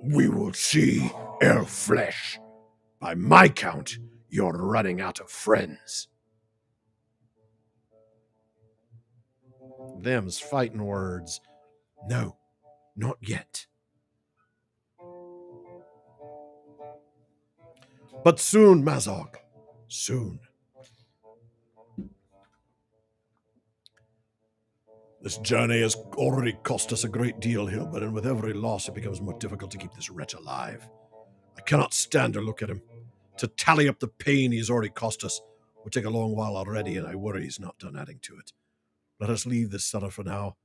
We will see, elf flesh. By my count, you're running out of friends. Them's fighting words. No, not yet. But soon, Mazog. Soon. This journey has already cost us a great deal, Hilbert, and with every loss it becomes more difficult to keep this wretch alive. I cannot stand to look at him. To tally up the pain he's already cost us would take a long while already, and I worry he's not done adding to it. Let us leave this cellar for now.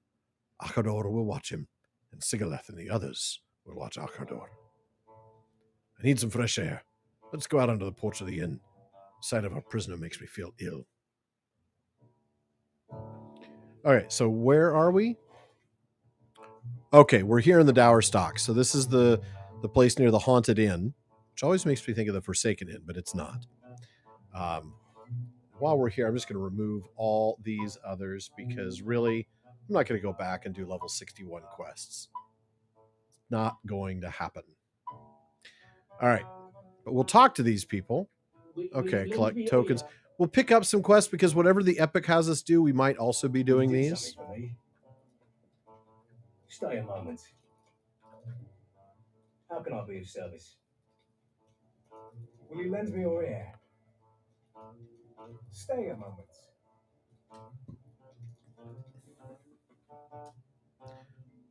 Akardor will watch him, and Sigaleth and the others will watch Akardor. I need some fresh air. Let's go out under the porch of the inn. The sight of our prisoner makes me feel ill. All right, so where are we? Okay, we're here in the Dower Stock. So this is the place near the Haunted Inn, which always makes me think of the Forsaken Inn, but it's not. While we're here, I'm just going to remove all these others because really, I'm not going to go back and do level 61 quests. It's not going to happen. All right, but we'll talk to these people. Okay, collect tokens. We'll pick up some quests because whatever the Epic has us do, we might also be doing these. Stay a moment. How can I be of service? Will you lend me your ear? Stay a moment. I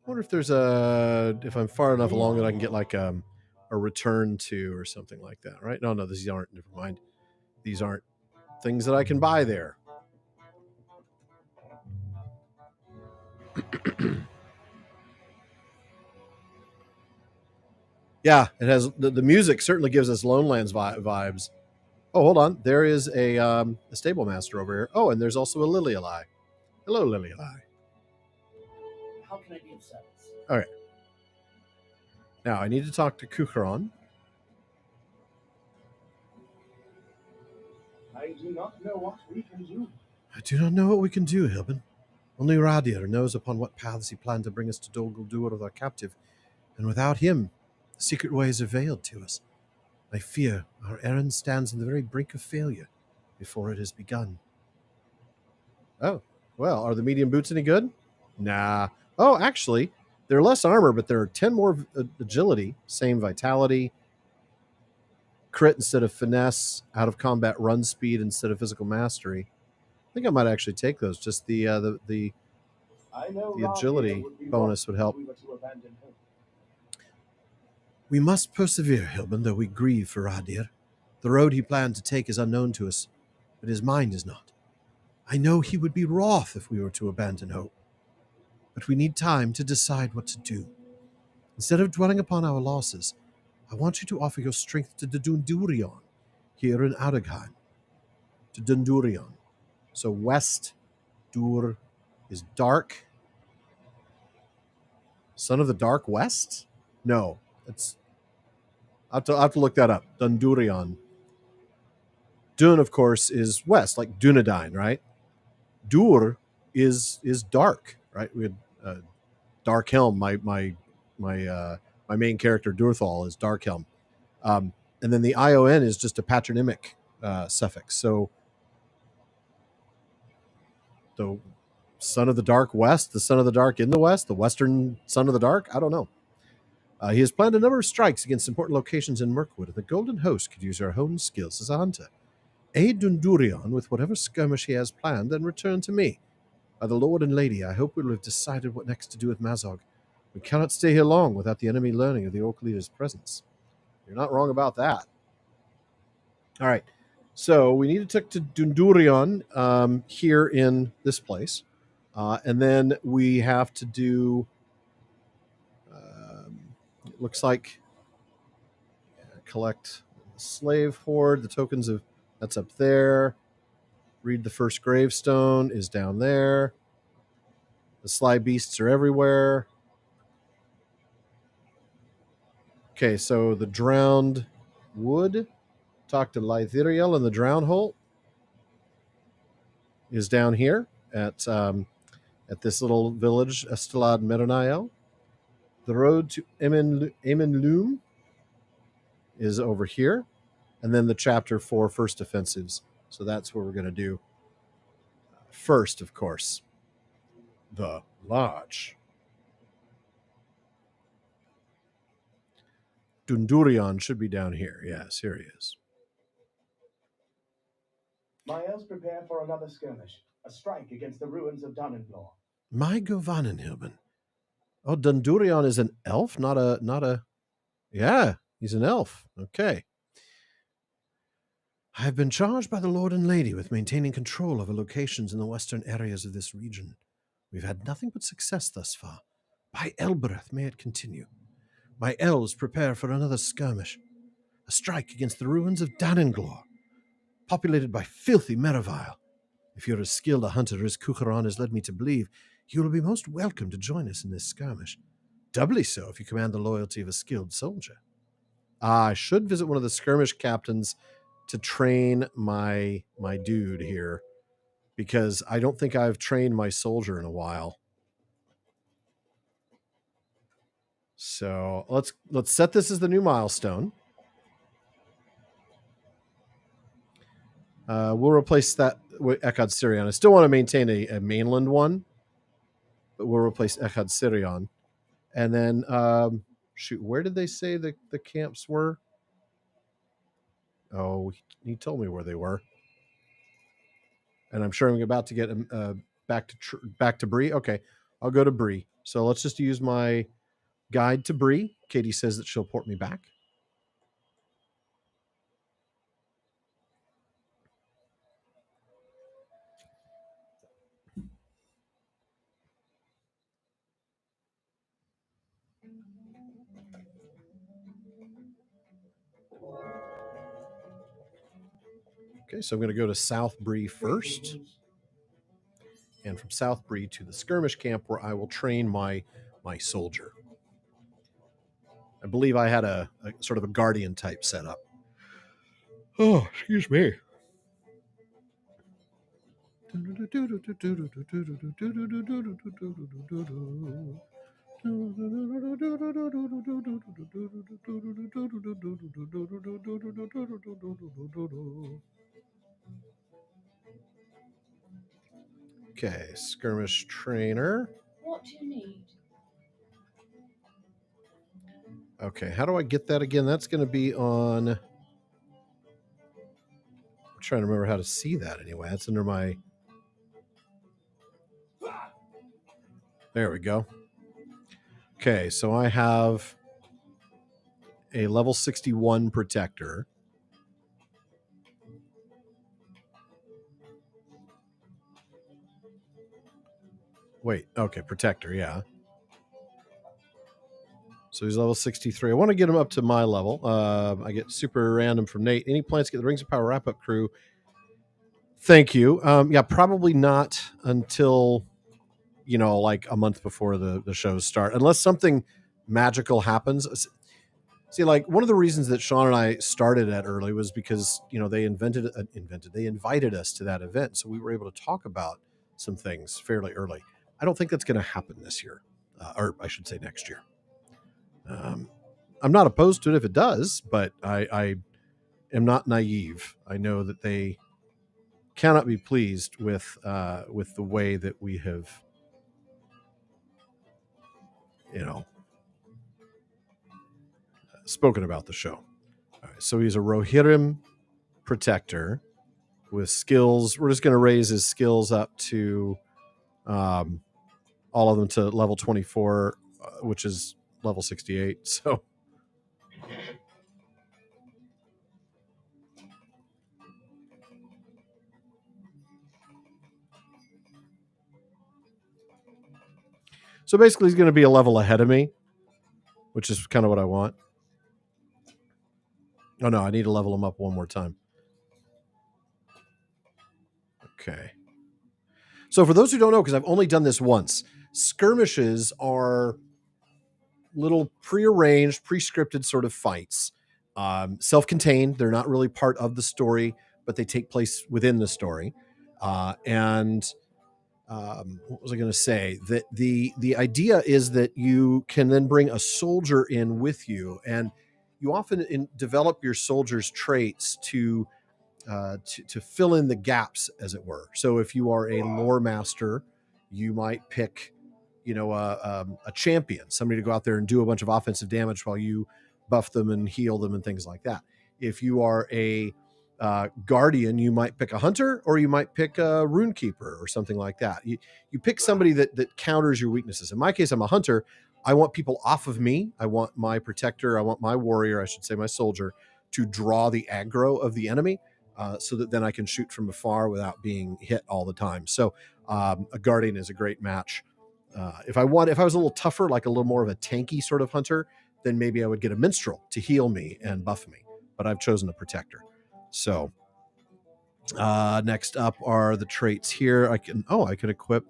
wonder if there's if I'm far enough along that I can get like a return to or something like that, right? No, these aren't. Never mind. These aren't things that I can buy there. Yeah, it has the music certainly gives us Lonelands vibes. Oh, hold on. There is a stable master over here. Oh, and there's also a Liliali. Hello, Liliali. How can I be of service? All right. Now I need to talk to Kucharon. I do not know what we can do. I do not know what we can do, Hilbern. Only Radir knows upon what paths he planned to bring us to Dol Guldur, our captive, and without him, the secret ways are veiled to us. I fear our errand stands on the very brink of failure before it has begun. Oh, well, are the medium boots any good? Nah. Oh, actually, they're less armor, but there are 10 more agility, same vitality, crit instead of finesse, out of combat run speed instead of physical mastery. I think I might actually take those. Just the I know agility bonus would help. We were to abandon home. We must persevere, Hilbern, though we grieve for Radir. The road he planned to take is unknown to us, but his mind is not. I know he would be wroth if we were to abandon hope, but we need time to decide what to do. Instead of dwelling upon our losses, I want you to offer your strength to the Dundurion here in Aragheim. To Dundurion. So West Dur is dark. Son of the Dark West? No, it's. I have to look that up. Dundurion. Dun, of course, is west, like Dunedain, right? Dur is dark, right? We had Dark Helm. My main character Durthal is Dark Helm, and then the ION is just a patronymic suffix. So the son of the dark west, the son of the dark in the west, the western son of the dark. I don't know. He has planned a number of strikes against important locations in Mirkwood, and the Golden Host could use our own skills as a hunter. Aid Dundurion with whatever skirmish he has planned, and return to me. By the Lord and Lady, I hope we will have decided what next to do with Mazog. We cannot stay here long without the enemy learning of the Orc leader's presence. You're not wrong about that. All right. So we need to take to Dundurion here in this place. And then we have to do, it looks like, collect the slave horde, the tokens of, that's up there. Read the first gravestone is down there. The sly beasts are everywhere. Okay, so the drowned wood. Talk to Lythiriel in the drown hole. Is down here at this little village, Estelad Meronael. The road to Emenloom is over here. And then the chapter 4 first offensives. So that's what we're going to do. First, of course, the lodge. Dundurion should be down here. Yes, here he is. My elves prepare for another skirmish, a strike against the ruins of Dunenlaw. My Govanen, Hilbern. Oh, Dundurion is an elf, not a. Yeah, he's an elf. Okay. I have been charged by the Lord and Lady with maintaining control over locations in the western areas of this region. We've had nothing but success thus far. By Elbereth, may it continue. My elves prepare for another skirmish, a strike against the ruins of Danenglor, populated by filthy Merivile. If you're as skilled a hunter as Kucharon has led me to believe, you will be most welcome to join us in this skirmish. Doubly so if you command the loyalty of a skilled soldier. I should visit one of the skirmish captains to train my dude here, because I don't think I've trained my soldier in a while. So let's set this as the new milestone. We'll replace that with Echad Sirion. I still want to maintain a mainland one, but we'll replace Echad Sirion. And then, shoot, where did they say the camps were? Oh, he told me where they were. And I'm sure I'm about to get back to Bree. Okay, I'll go to Bree. So let's just use my guide to Bree. Katie says that she'll port me back. Okay, so I'm going to go to South Bree first. And from South Bree to the skirmish camp where I will train my soldier. I believe I had a sort of a guardian type setup. Oh, excuse me. Okay, skirmish trainer. What do you need? Okay, how do I get that again? That's going to be on... I'm trying to remember how to see that anyway. That's under my... There we go. Okay, so I have a level 61 protector. Wait, okay, protector, yeah. So he's level 63. I want to get him up to my level. I get super random from Nate. Any plans to get the Rings of Power wrap-up crew? Thank you. Yeah, probably not until, like a month before the shows start. Unless something magical happens. See, like one of the reasons that Sean and I started at early was because, they they invited us to that event. So we were able to talk about some things fairly early. I don't think that's going to happen this year. Or I should say next year. I'm not opposed to it if it does, but I am not naive. I know that they cannot be pleased with the way that we have, spoken about the show. All right, so he's a Rohirrim protector with skills. We're just going to raise his skills up to all of them to level 24, which is level 68. So basically, he's going to be a level ahead of me, which is kind of what I want. Oh, no, I need to level him up one more time. Okay. So for those who don't know, because I've only done this once, skirmishes are little prearranged, pre-scripted sort of fights. Self-contained. They're not really part of the story, but they take place within the story. What was I going to say? That the idea is that you can then bring a soldier in with you, and you often develop your soldier's traits to fill in the gaps, as it were. So if you are a lore master, you might pick, a champion, somebody to go out there and do a bunch of offensive damage while you buff them and heal them and things like that. If you are a guardian, you might pick a hunter, or you might pick a rune keeper or something like that. You pick somebody that counters your weaknesses. In my case, I'm a hunter. I want people off of me. I want my protector. I want my warrior, I should say my soldier, to draw the aggro of the enemy. So that then I can shoot from afar without being hit all the time. So a guardian is a great match. If I was a little tougher, like a little more of a tanky sort of hunter, then maybe I would get a minstrel to heal me and buff me. But I've chosen a protector. So next up are the traits here. I can equip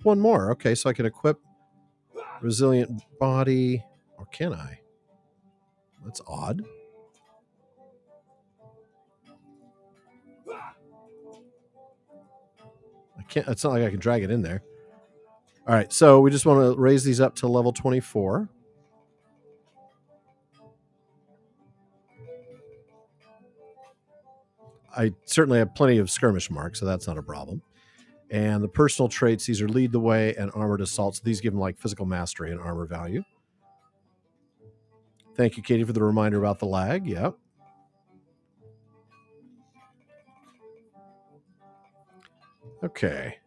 one more. Okay, so I can equip resilient body, or can I? That's odd. It's not like I can drag it in there. All right, so we just want to raise these up to level 24. I certainly have plenty of skirmish marks, so that's not a problem. And the personal traits, these are lead the way and armored assault. So these give them like physical mastery and armor value. Thank you, Katie, for the reminder about the lag. Yep. Okay.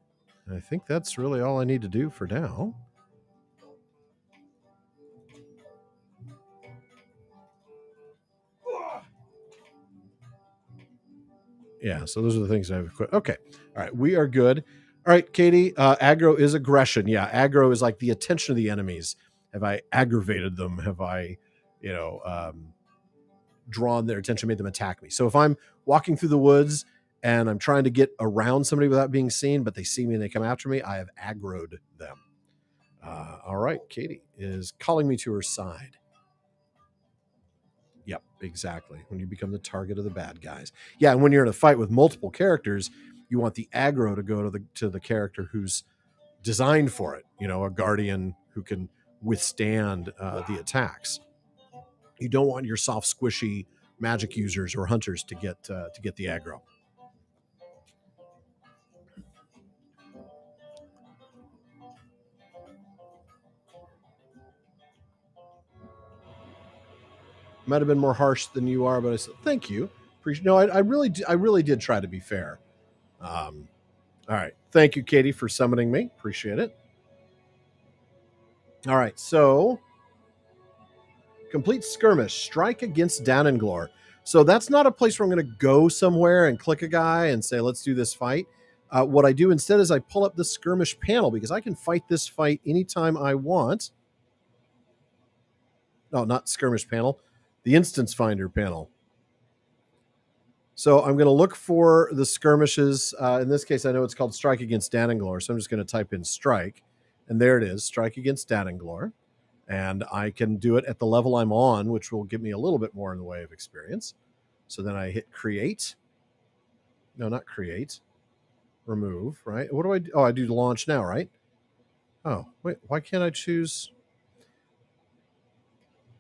I think that's really all I need to do for now. Yeah, so those are the things I've equipped. Okay. All right, we are good. All right, Katie, aggro is aggression. Yeah, aggro is like the attention of the enemies. Have I aggravated them? Have I, drawn their attention, made them attack me? So if I'm walking through the woods and I'm trying to get around somebody without being seen, but they see me and they come after me, I have aggroed them. All right, Katie is calling me to her side. Yep, exactly. When you become the target of the bad guys. Yeah, and when you're in a fight with multiple characters, you want the aggro to go to the character who's designed for it. A guardian who can withstand the attacks. You don't want your soft, squishy magic users or hunters to get the aggro. Might have been more harsh than you are, but I said thank you. Appreciate. No, I really did try to be fair. All right, thank you, Katie, for summoning me. Appreciate it. All right, so complete skirmish, strike against Dananglor. So that's not a place where I'm going to go somewhere and click a guy and say, let's do this fight. What I do instead is I pull up the skirmish panel because I can fight this fight anytime I want. No, not skirmish panel, the instance finder panel. So I'm going to look for the skirmishes. In this case, I know it's called Strike Against Dananglor, so I'm just going to type in Strike, and there it is, Strike Against Dananglor. And I can do it at the level I'm on, which will give me a little bit more in the way of experience. So then I hit Create. No, not Create. Remove, right? What do I do? Oh, I do Launch now, right? Oh, wait, why can't I choose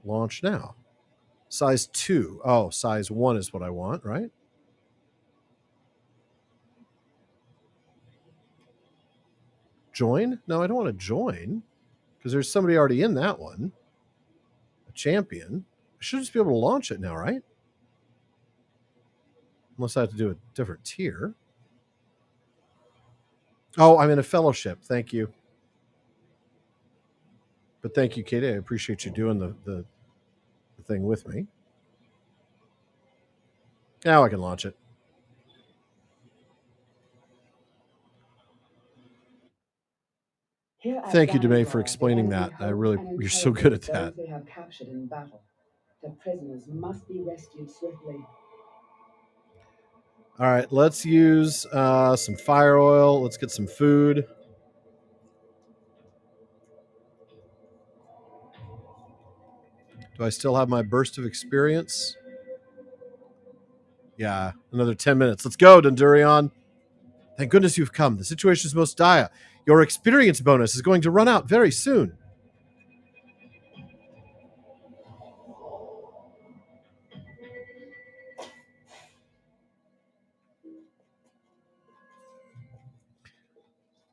Launch now? Size 2. Oh, size 1 is what I want, right? Join? No, I don't want to join because there's somebody already in that one. A champion. I should just be able to launch it now, right? Unless I have to do a different tier. Oh, I'm in a fellowship. Thank you. But thank you, Katie. I appreciate you doing the thing with me. Now I can launch it. Here at Thank you, Demay, for Danangar, the explaining enemy that. holds and You're so good at interrogates that. those they have captured in battle. The prisoners must be rescued swiftly. All right, let's use some fire oil. Let's get some food. Do I still have my burst of experience? Yeah, another 10 minutes. Let's go, Dundurion. Thank goodness you've come. The situation is most dire. Your experience bonus is going to run out very soon.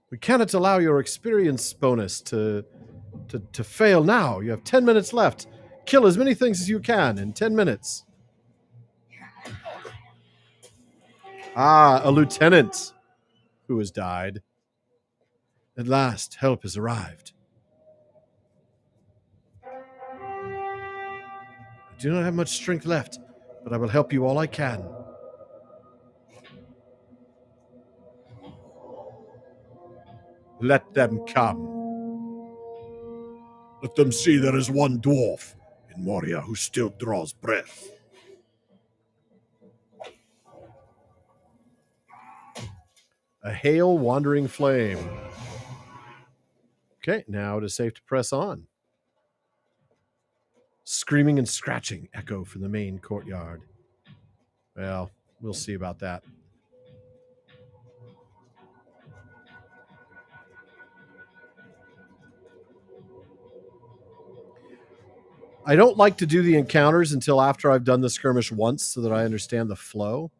We cannot allow your experience bonus to fail now. You have 10 minutes left. Kill as many things as you can in 10 minutes. Ah, a lieutenant who has died. At last, help has arrived. I do not have much strength left, but I will help you all I can. Let them come. Let them see there is one dwarf in Moria who still draws breath. A hail wandering flame. Okay, now it is safe to press on. Screaming and scratching echo from the main courtyard. Well, we'll see about that. I don't like to do the encounters until after I've done the skirmish once so that I understand the flow.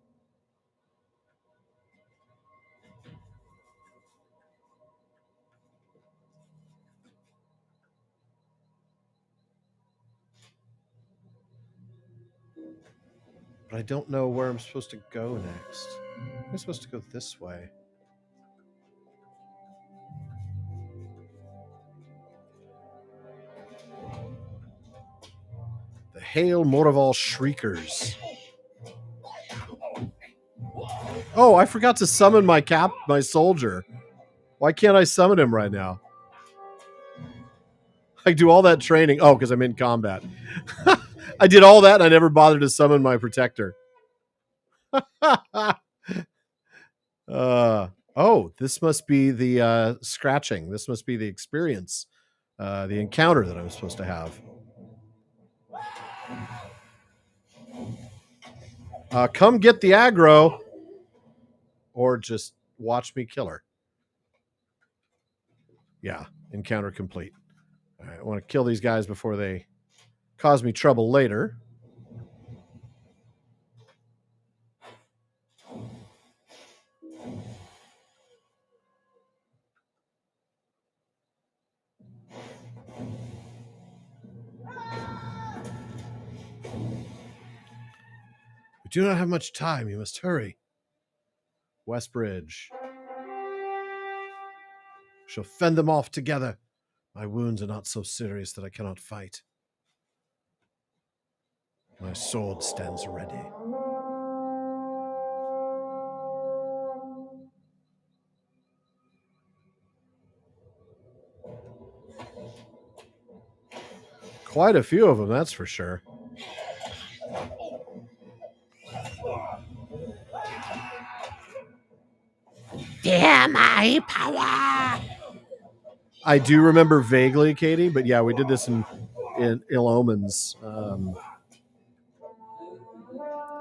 But I don't know where I'm supposed to go next. I'm supposed to go this way. Hail Moraval Shriekers. Oh, I forgot to summon my soldier. Why can't I summon him right now? I do all that training. Oh, because I'm in combat. I did all that and I never bothered to summon my protector. Oh, this must be the scratching. This must be the experience, the encounter that I'm supposed to have. Come get the aggro, or just watch me kill her. Yeah, encounter complete. All right, I want to kill these guys before they cause me trouble later. We do not have much time. You must hurry. West Bridge. Shall fend them off together. My wounds are not so serious that I cannot fight. My sword stands ready. Quite a few of them, that's for sure. Fear my power. I do remember vaguely, Katie, but yeah, we did this in Ill Omens.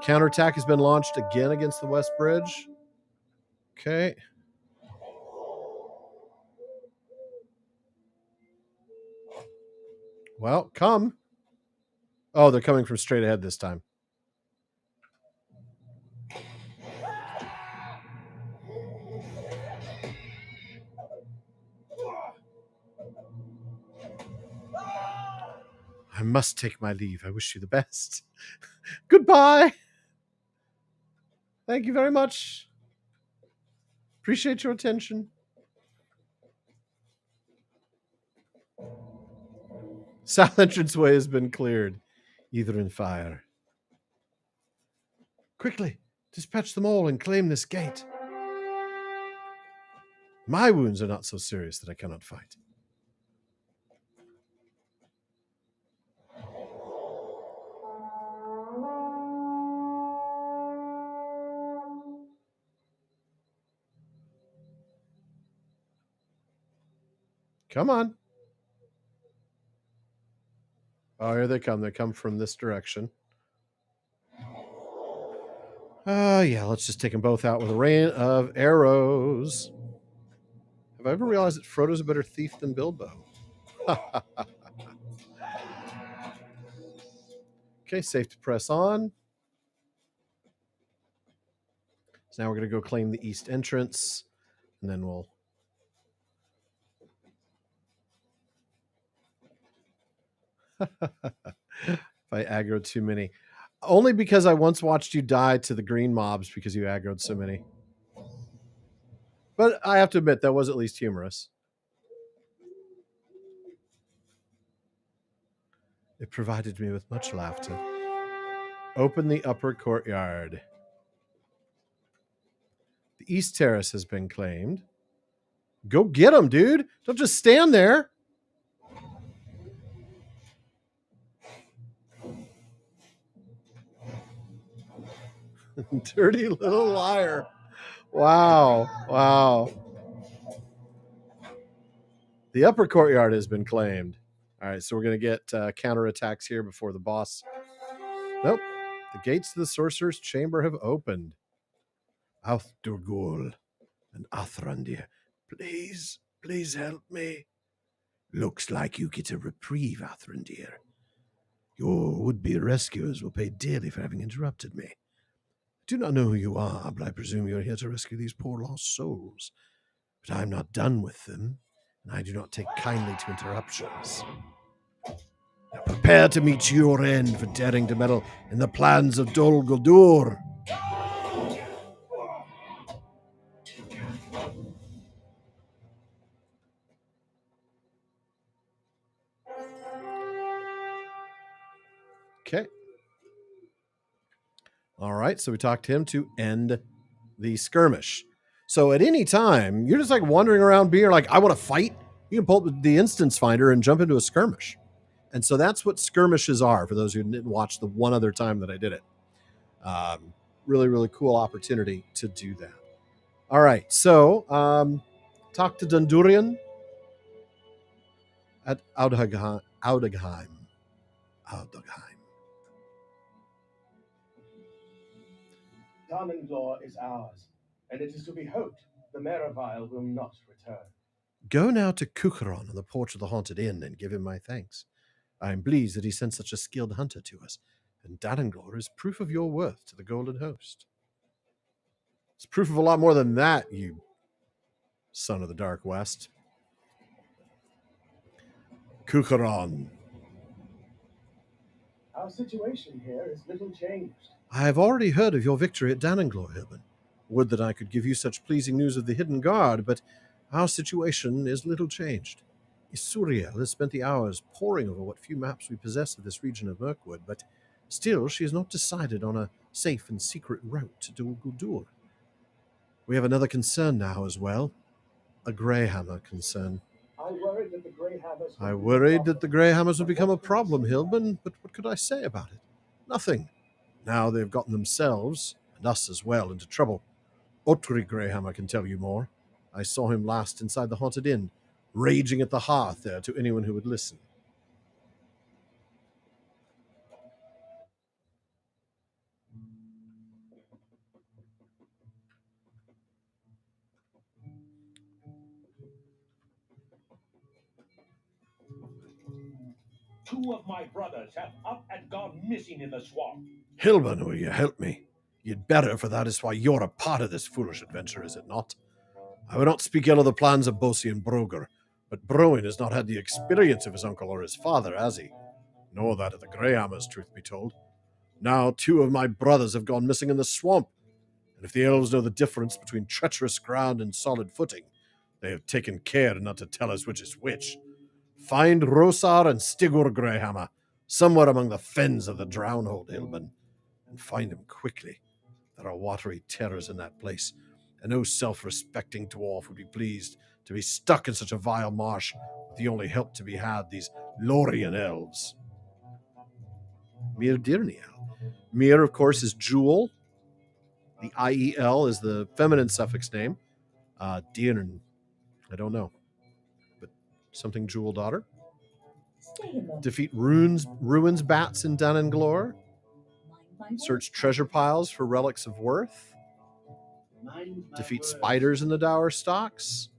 Counterattack has been launched again against the West Bridge. Okay. Well, come. Oh, they're coming from straight ahead this time. I must take my leave. I wish you the best. Goodbye. Thank you very much. Appreciate your attention. South entranceway has been cleared. Either in fire. Quickly, dispatch them all and claim this gate. My wounds are not so serious that I cannot fight. Come on. Oh, here they come. They come from this direction. Yeah, let's just take them both out with a rain of arrows. Have I ever realized that Frodo's a better thief than Bilbo? Okay, safe to press on. So now we're going to go claim the east entrance, and then we'll... if I aggro too many. Only because I once watched you die to the green mobs because you aggroed so many. But I have to admit, that was at least humorous. It provided me with much laughter. Open the upper courtyard. The east terrace has been claimed. Go get them, dude. Don't just stand there. Dirty little liar. Wow. Wow. The upper courtyard has been claimed. All right, so we're going to get counterattacks here before the boss. Nope. The gates to the sorcerer's chamber have opened. Outdurgul and Athrandir, please help me. Looks like you get a reprieve, Athrandir. Your would-be rescuers will pay dearly for having interrupted me. I do not know who you are, but I presume you're here to rescue these poor lost souls. But I'm not done with them, and I do not take kindly to interruptions. Now prepare to meet your end for daring to meddle in the plans of Dol Guldur. Okay. All right, so we talked to him to end the skirmish. So at any time, you're just like wandering around being like, I want to fight. You can pull up the instance finder and jump into a skirmish. And so that's what skirmishes are for those who didn't watch the one other time that I did it. Really, really cool opportunity to do that. All right, so talk to Dundurian at Audagheim. Darninglaw is ours, and it is to be hoped the Merivale will not return. Go now to Cucheron on the porch of the Haunted Inn and give him my thanks. I am pleased that he sent such a skilled hunter to us, and Darninglaw is proof of your worth to the Golden Host. It's proof of a lot more than that, you son of the Dark West. Cucheron. Our situation here is little changed. I have already heard of your victory at Darninglaw, Hilbern. Would that I could give you such pleasing news of the Hidden Guard, but our situation is little changed. Isuriel has spent the hours poring over what few maps we possess of this region of Mirkwood, but still she has not decided on a safe and secret route to Dol Guldur. We have another concern now as well, a Greyhammer concern. I worried that the Greyhammers would become a problem, Hilbern, but what could I say about it? Nothing. Now they've gotten themselves, and us as well, into trouble. Otri Greyhammer can tell you more. I saw him last inside the Haunted Inn, raging at the hearth there to anyone who would listen. Two of my brothers have up and gone missing in the swamp. Hilbern, will you help me? You'd better, for that is why you're a part of this foolish adventure, is it not? I would not speak ill of the plans of Bosi and Broger, but Broin has not had the experience of his uncle or his father, has he? Nor that of the Greyhammers, truth be told. Now 2 of my brothers have gone missing in the swamp, and if the elves know the difference between treacherous ground and solid footing, they have taken care not to tell us which is which. Find Rosar and Stigur Greyhammer, somewhere among the fens of the Drownhold, Hilbern, and find them quickly. There are watery terrors in that place, and no self-respecting dwarf would be pleased to be stuck in such a vile marsh with the only help to be had, these Lorien elves. Mir Dirniel. Mir, of course, is Jewel. The IEL is the feminine suffix name. Dirn, I don't know, but something Jewel daughter. Defeat ruins bats in Dun and Glore. Search treasure piles for relics of worth. Defeat spiders in the Dower Stocks.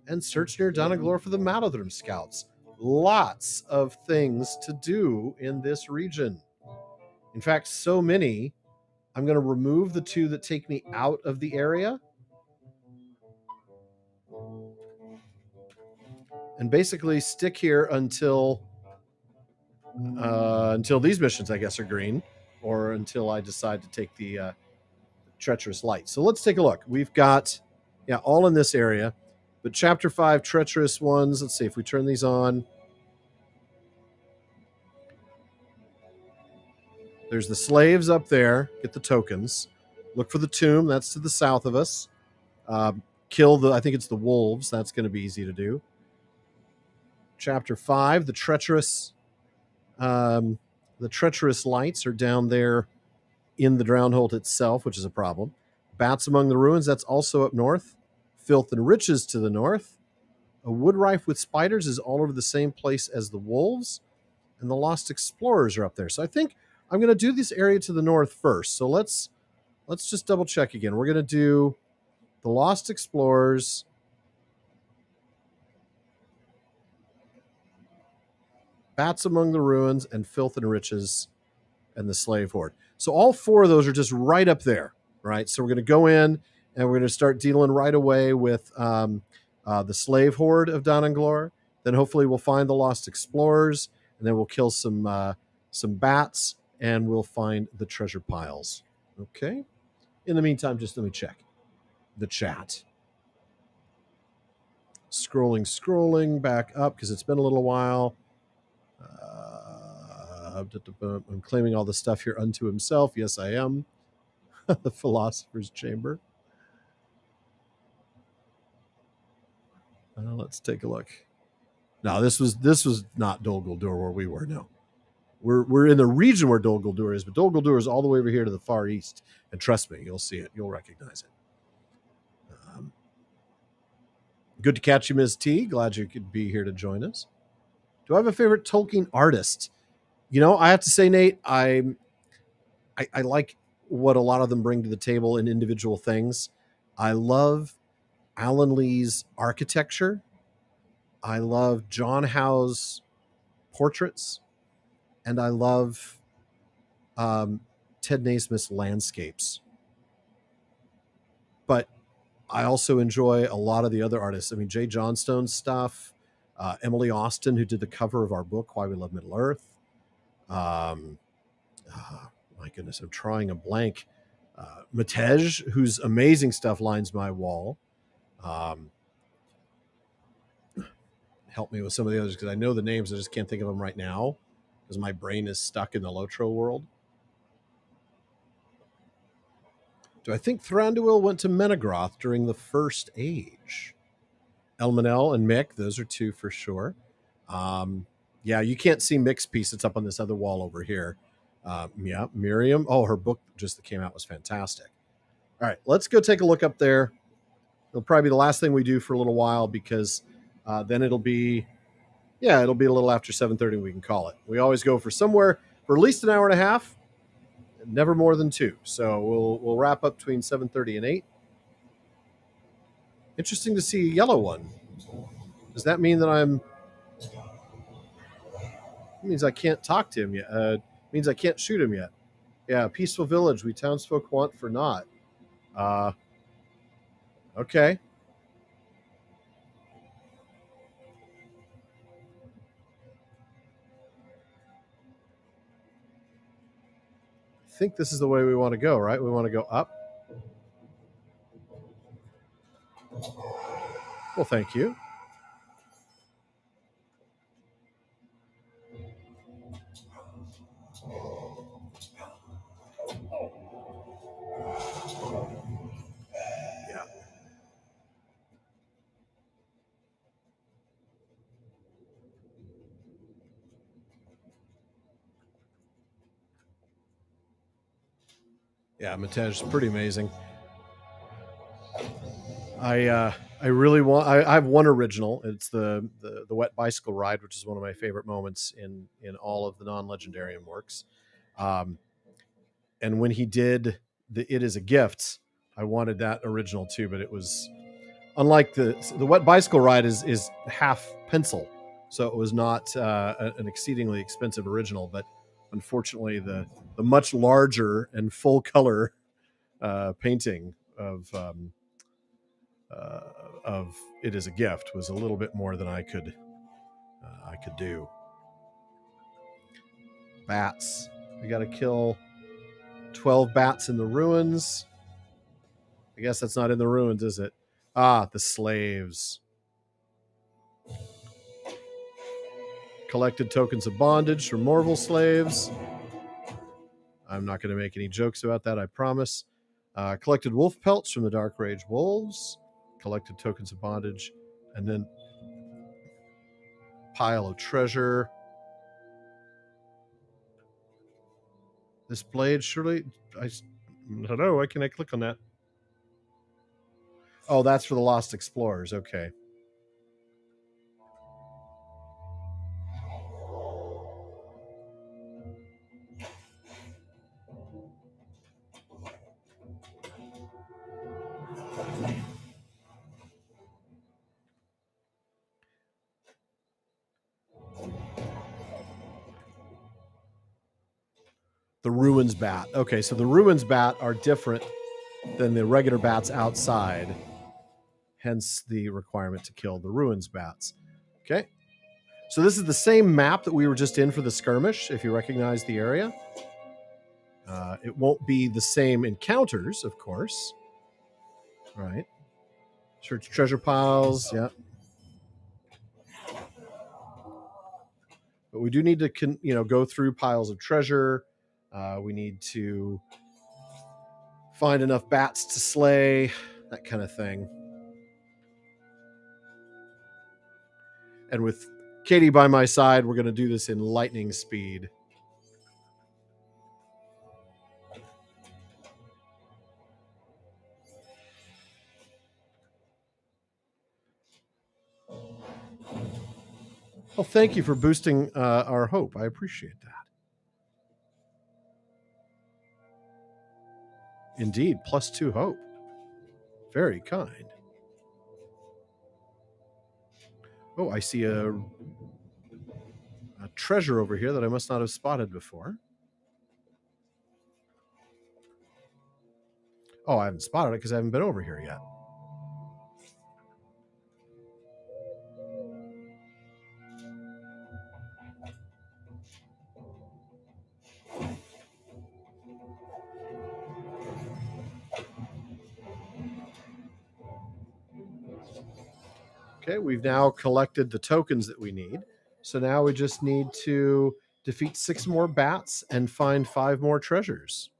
And search near Dun and Glore for the Malodrum Scouts. Lots of things to do in this region. In fact, so many, I'm going to remove the 2 that take me out of the area. And basically stick here until these missions, I guess, are green, or until I decide to take the treacherous light. So let's take a look. We've got, all in this area, but Chapter 5, treacherous ones. Let's see if we turn these on. There's the slaves up there. Get the tokens. Look for the tomb. That's to the south of us. Kill I think it's the wolves. That's going to be easy to do. Chapter 5, the treacherous lights are down there in the Drownhold itself, which is a problem. Bats among the ruins, that's also up north. Filth and riches to the north. A wood rife with spiders is all over the same place as the wolves. And the Lost Explorers are up there. So I think I'm going to do this area to the north first. So let's just double check again. We're going to do the Lost Explorers, Bats Among the Ruins, and Filth and Riches, and the Slave Horde. So all 4 of those are just right up there, right? So we're going to go in and we're going to start dealing right away with the Slave Horde of Dun and Glore. Then hopefully we'll find the Lost Explorers, and then we'll kill some bats, and we'll find the treasure piles. Okay? In the meantime, just let me check the chat. Scrolling back up because it's been a little while. I'm claiming all the stuff here unto himself. Yes, I am. The Philosopher's Chamber. Let's take a look. No, this was not Dol Guldur where we were. No, we're in the region where Dol Guldur is, but Dol Guldur is all the way over here to the far east. And trust me, you'll see it. You'll recognize it. Good to catch you, Ms. T. Glad you could be here to join us. Do I have a favorite Tolkien artist? You know, I have to say, Nate, I like what a lot of them bring to the table in individual things. I love Alan Lee's architecture. I love John Howe's portraits. And I love Ted Naismith's landscapes. But I also enjoy a lot of the other artists. I mean, Jay Johnstone's stuff, Emily Austin, who did the cover of our book, Why We Love Middle Earth. My goodness, I'm trying a blank. Matej, whose amazing stuff lines my wall. Help me with some of the others because I know the names. I just can't think of them right now because my brain is stuck in the LotRO world. Do I think Thranduil went to Menegroth during the First Age? Elmanel and Mick, those are two for sure. Yeah, you can't see Mick's piece. It's up on this other wall over here. Yeah, Miriam. Oh, her book just that came out was fantastic. All right, let's go take a look up there. It'll probably be the last thing we do for a little while because then it'll be a little after 7:30. We can call it. We always go for somewhere for at least an hour and a half, never more than 2. So we'll wrap up between 7:30 and 8. Interesting to see a yellow one. Does that mean that it means I can't talk to him yet? Means I can't shoot him yet. Yeah, peaceful village we townsfolk want for naught. Okay. I think this is the way we want to go, right? We want to go up. Well, thank you. Yeah. Yeah, Matej is pretty amazing. I really want. I have one original. It's the wet bicycle ride, which is one of my favorite moments in all of the non-legendarium works. And when he did the "It Is a Gift," I wanted that original too, but it was unlike the wet bicycle ride is half pencil, so it was not an exceedingly expensive original. But unfortunately, the much larger and full color painting of "It Is a Gift" was a little bit more than I could do. Bats. We got to kill 12 bats in the ruins. I guess that's not in the ruins, is it? Ah, the slaves. Collected tokens of bondage from Morval slaves. I'm not going to make any jokes about that, I promise. Collected wolf pelts from the Dark Rage wolves. Collected tokens of bondage. And then pile of treasure. This blade, surely... Hello, why can I click on that? Oh, that's for the Lost Explorers. Okay. The Ruins bat. Okay, so the Ruins bat are different than the regular bats outside. Hence the requirement to kill the Ruins bats. Okay. So this is the same map that we were just in for the skirmish, if you recognize the area. It won't be the same encounters, of course. Right. Search treasure piles. Yeah. But we do need to, go through piles of treasure. We need to find enough bats to slay, that kind of thing. And with Katie by my side, we're going to do this in lightning speed. Well, thank you for boosting our hope. I appreciate that. Indeed, +2 hope. Very kind. Oh, I see a treasure over here that I must not have spotted before. Oh, I haven't spotted it because I haven't been over here yet. Okay, we've now collected the tokens that we need. So now we just need to defeat 6 more bats and find 5 more treasures.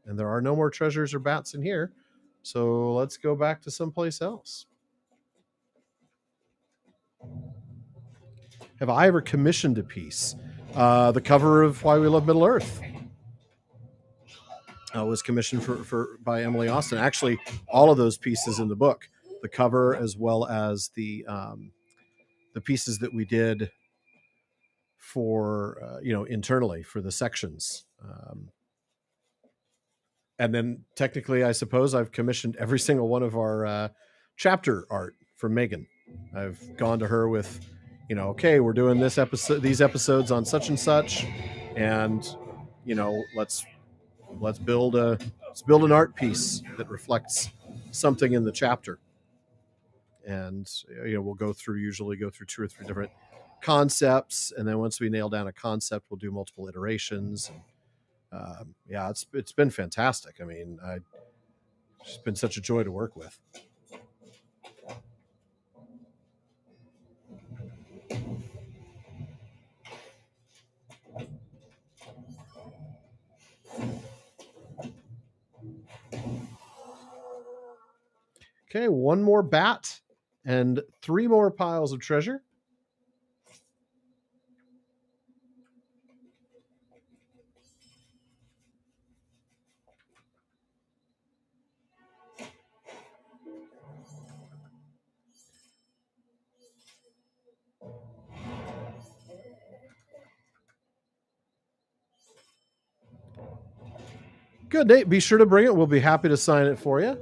And there are no more treasures or bats in here. So let's go back to someplace else. Have I ever commissioned a piece? The cover of Why We Love Middle Earth was commissioned by Emily Austin. Actually, all of those pieces in the book, the cover as well as the pieces that we did for internally for the sections. And then technically, I suppose I've commissioned every single one of our chapter art from Megan. I've gone to her with, okay, we're doing these episodes on such and such, and let's build an art piece that reflects something in the chapter. And we'll usually go through 2 or 3 different concepts, and then once we nail down a concept, we'll do multiple iterations. It's been fantastic. I mean, it's been such a joy to work with. Okay, 1 more bat and 3 more piles of treasure. Good, Nate. Be sure to bring it. We'll be happy to sign it for you.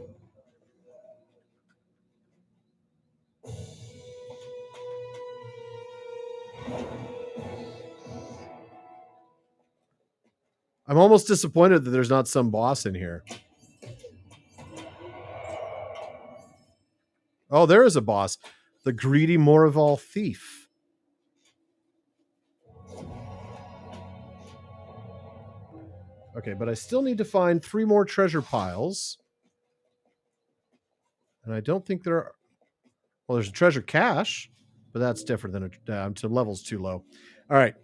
I'm almost disappointed that there's not some boss in here. Oh, there is a boss. The greedy Moraval thief. Okay, but I still need to find 3 more treasure piles. And I don't think there are... Well, there's a treasure cache, but that's different than to level's too low. All right.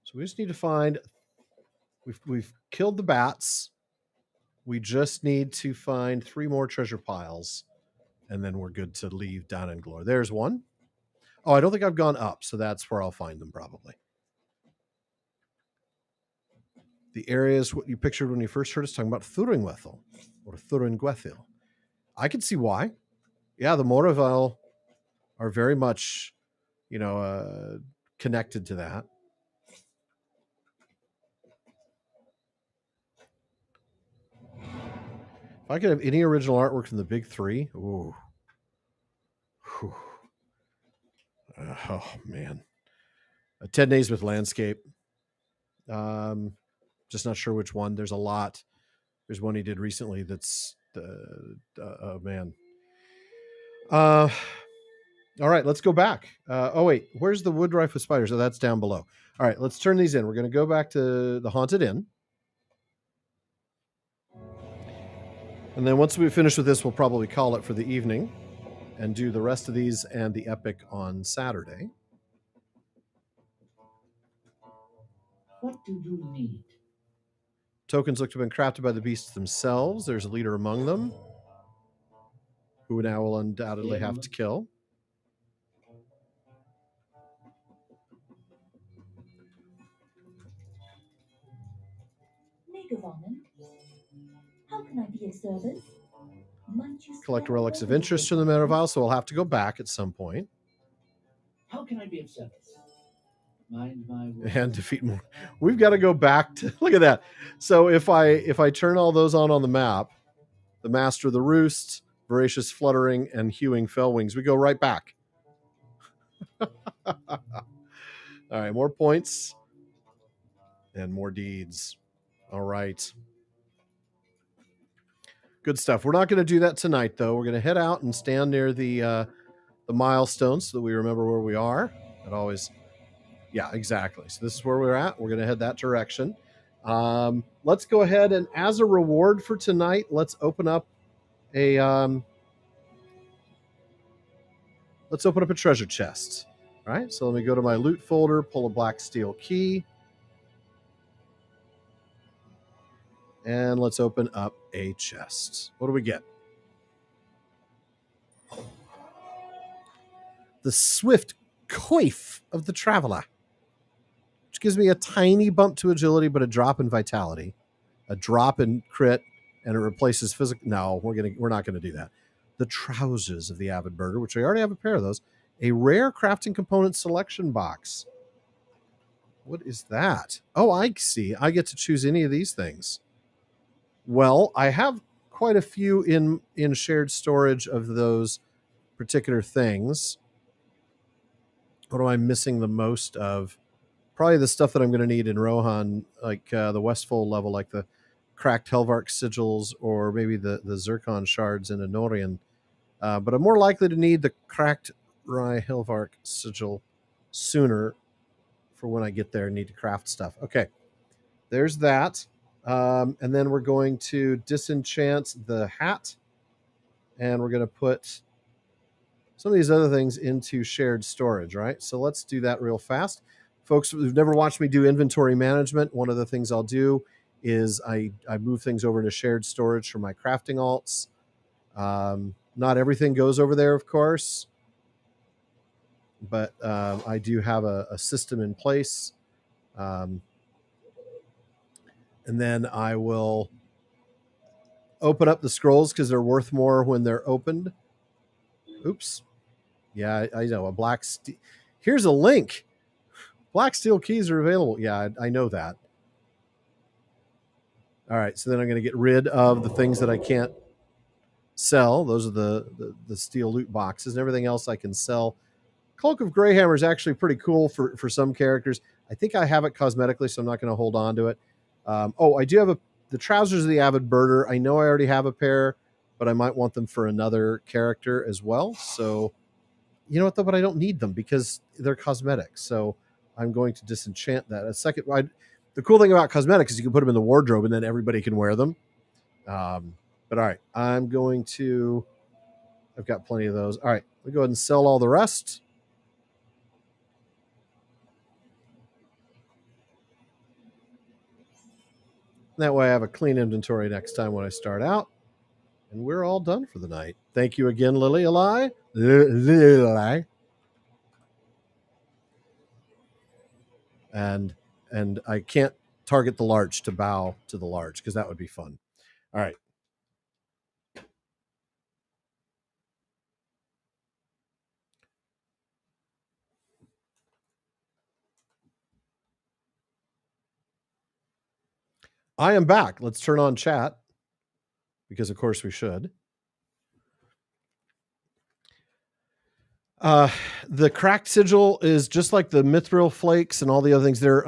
So we just need to find... We've killed the bats. We just need to find 3 more treasure piles, and then we're good to leave down in Glory. There's one. Oh, I don't think I've gone up, so that's where I'll find them probably. The area is what you pictured when you first heard us talking about Thuringwethel, or Thuringwethil. I can see why. Yeah, the Moraval are very much, connected to that. If I could have any original artwork from the big 3, ooh. Whew. Oh, man. Ted Naismith landscape. Just not sure which one. There's a lot. There's one he did recently that's, oh, man. All right, let's go back. Oh, wait. Where's the wood rife with spiders? Oh, that's down below. All right, let's turn these in. We're going to go back to the Haunted Inn. And then once we finish with this, we'll probably call it for the evening and do the rest of these and the epic on Saturday. What do you need? Tokens look to have been crafted by the beasts themselves. There's a leader among them, who now will undoubtedly have to kill. Megawonnen. How can I be of service? Might you Collect spare relics of all interest from the meta vial, so we'll have to go back at some point. How can I be of service? Mind my words. And defeat more. We've got to go back to look at that. So if I turn all those on the map, the Master of the Roost, Voracious Fluttering, and Hewing Fellwings, we go right back. All right, more points and more deeds. All right. Good stuff. We're not going to do that tonight, though. We're going to head out and stand near the milestones so that we remember where we are. It always, yeah, exactly. So this is where we're at. We're going to head that direction. Let's go ahead and, as a reward for tonight, let's open up a treasure chest. All right. So let me go to my loot folder, pull a black steel key, and let's open up a chest. What do we get? The swift coif of the traveler, which gives me a tiny bump to agility, but a drop in vitality, a drop in crit, and it replaces physical. No, we're not gonna do that. The trousers of the avid birder, which I already have a pair of those. A rare crafting component selection box. What is that? Oh, I see. I get to choose any of these things. Well, I have quite a few in shared storage of those particular things. What am I missing the most of? Probably the stuff that I'm going to need in Rohan, like the Westfold level, like the cracked Helvark sigils, or maybe the Zircon shards in Anorian. But I'm more likely to need the cracked Rye Helvark sigil sooner for when I get there and need to craft stuff. Okay, there's that. And then we're going to disenchant the hat, and we're going to put some of these other things into shared storage, right? So let's do that real fast. Folks who've never watched me do inventory management, one of the things I'll do is I move things over to shared storage for my crafting alts. Not everything goes over there, of course, but I do have a system in place. And then I will open up the scrolls because they're worth more when they're opened. Oops. Yeah, I know. A black steel. Here's a link. Black steel keys are available. Yeah, I know that. All right, so then I'm going to get rid of the things that I can't sell. Those are the steel loot boxes, and everything else I can sell. Cloak of Greyhammer is actually pretty cool for some characters. I think I have it cosmetically, so I'm not going to hold on to it. I do have the trousers of the avid birder. I know I already have a pair, but I might want them for another character as well. So, you know what, though? But I don't need them because they're cosmetic. So I'm going to disenchant that. The cool thing about cosmetics is you can put them in the wardrobe and then everybody can wear them. But all right, I've got plenty of those. All right, we go ahead and sell all the rest. That way I have a clean inventory next time when I start out. And we're all done for the night. Thank you again, Lily Eli. Lily. And I can't target the large to bow to the large because that would be fun. All right. I am back. Let's turn on chat because, of course, we should. The cracked sigil is just like the mithril flakes and all the other things. They're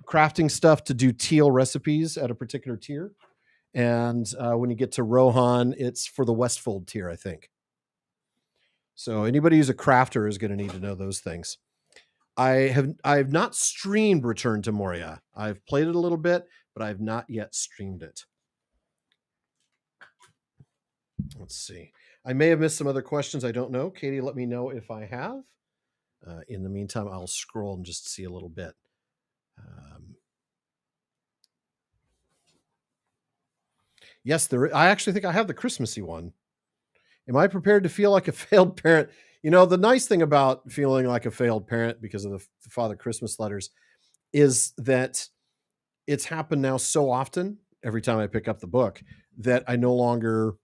crafting stuff to do teal recipes at a particular tier. And when you get to Rohan, it's for the Westfold tier, I think. So anybody who's a crafter is going to need to know those things. I have not streamed Return to Moria. I've played it a little bit, but I've not yet streamed it. Let's see. I may have missed some other questions. I don't know. Katie, let me know if I have. In the meantime, I'll scroll and just see a little bit. Yes, I actually think I have the Christmassy one. Am I prepared to feel like a failed parent? The nice thing about feeling like a failed parent because of the Father Christmas letters is that it's happened now so often every time I pick up the book that I no longer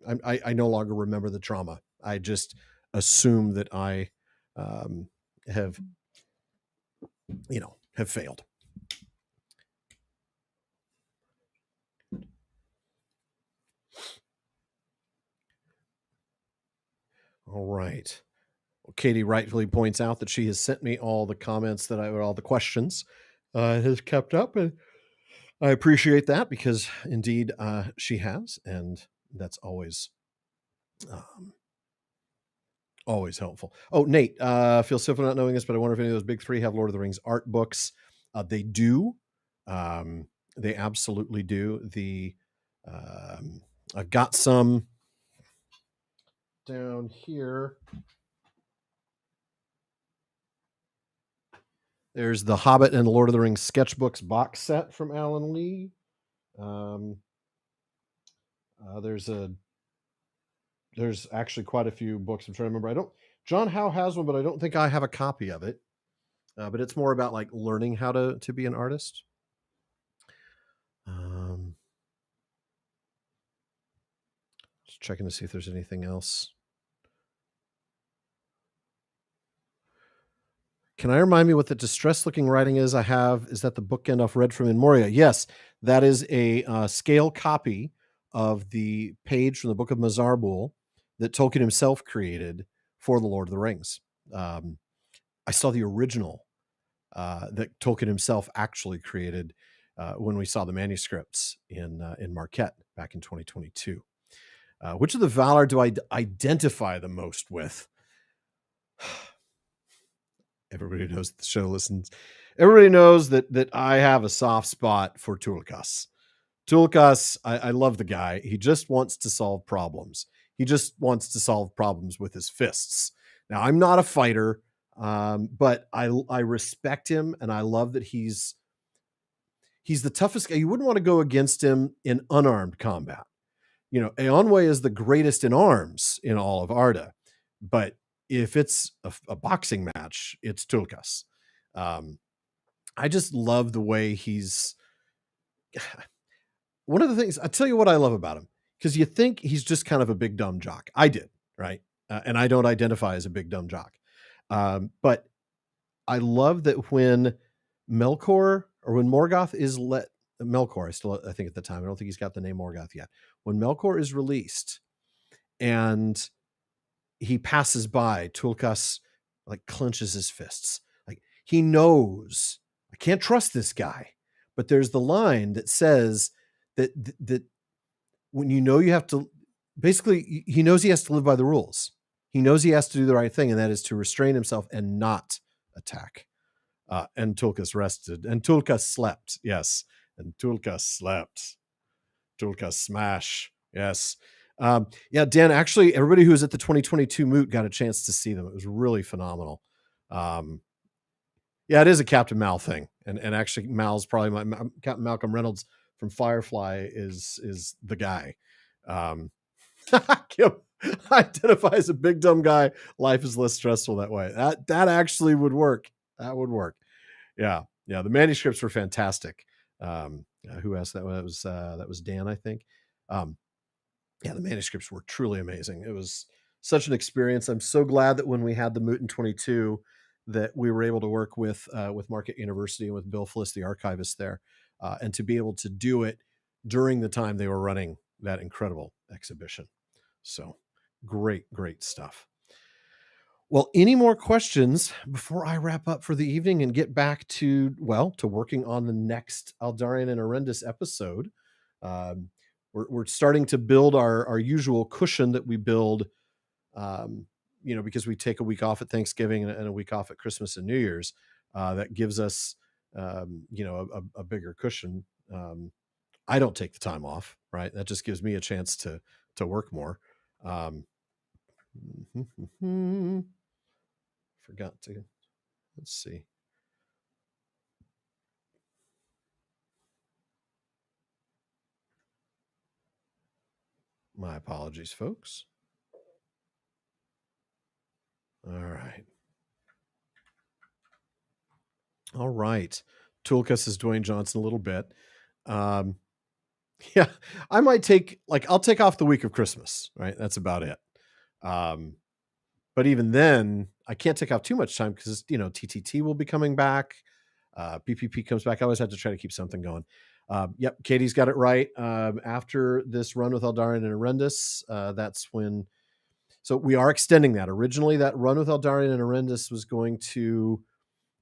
remember the trauma. I just assume that I have failed. All right. Well, Katie rightfully points out that she has sent me all the comments all the questions, has kept up, and I appreciate that because indeed she has, and that's always always helpful. Oh, Nate, feel silly for not knowing this, but I wonder if any of those big three have Lord of the Rings art books. They do. They absolutely do. I've got some down here. There's the Hobbit and the Lord of the Rings sketchbooks box set from Alan Lee. There's actually quite a few books. I'm trying to remember. John Howe has one, but I don't think I have a copy of it. But it's more about like learning how to be an artist. Just checking to see if there's anything else. Can I remind me what the distressed looking writing is I have? Is that the bookend off Read from In Moria? Yes, that is a scale copy of the page from the Book of Mazarbul that Tolkien himself created for The Lord of the Rings. I saw the original that Tolkien himself actually created when we saw the manuscripts in Marquette back in 2022. Which of the Valar do I identify the most with? Everybody who knows the show listens. Everybody knows that I have a soft spot for Tulkas. Tulkas, I love the guy. He just wants to solve problems. He just wants to solve problems with his fists. Now, I'm not a fighter, but I respect him, and I love that he's the toughest guy. You wouldn't want to go against him in unarmed combat. Eonwë is the greatest in arms in all of Arda, but if it's a boxing match, it's Tulkas. I just love the way he's one of the things. I'll tell you what I love about him, because you think he's just kind of a big dumb jock. I did, right? And I don't identify as a big dumb jock. But I love that when Melkor or when Morgoth is Melkor, I think at the time, I don't think he's got the name Morgoth yet. When Melkor is released and he passes by, Tulkas like clenches his fists. Like he knows I can't trust this guy. But there's the line that says that when you have to, basically he knows he has to live by the rules. He knows he has to do the right thing, and that is to restrain himself and not attack. And Tulkas rested, and Tulkas slept. Yes, and Tulkas slept. Tulkas smash. Yes. Yeah, Dan, actually, everybody who was at the 2022 Moot got a chance to see them. It was really phenomenal. Yeah, it is a Captain Mal thing. And actually, Mal's probably Captain Malcolm Reynolds from Firefly is the guy. Kim identifies as a big dumb guy. Life is less stressful that way. That actually would work. That would work. Yeah. The manuscripts were fantastic. Who asked that? That was Dan, I think. Yeah, the manuscripts were truly amazing. It was such an experience. I'm so glad that when we had the Moot in 22, that we were able to work with Marquette University and with Bill Fliss, the archivist there, and to be able to do it during the time they were running that incredible exhibition. So great stuff. Well, any more questions before I wrap up for the evening and get back to working on the next Aldarian and Arendis episode? We're starting to build our usual cushion that we build, because we take a week off at Thanksgiving and a week off at Christmas and New Year's. That gives us, a bigger cushion. I don't take the time off, right? That just gives me a chance to work more. Forgot to, let's see. My apologies, folks. All right. All right. Toolkis is Dwayne Johnson a little bit. Yeah, I might take, like, I'll take off the week of Christmas, right? That's about it. But even then, I can't take off too much time because, you know, TTT will be coming back. PPP comes back. I always have to try to keep something going. Yep, Katie's got it right. After this run with Eldarian and Arendis, that's when. So we are extending that. Originally, that run with Eldarian and Arendis was going to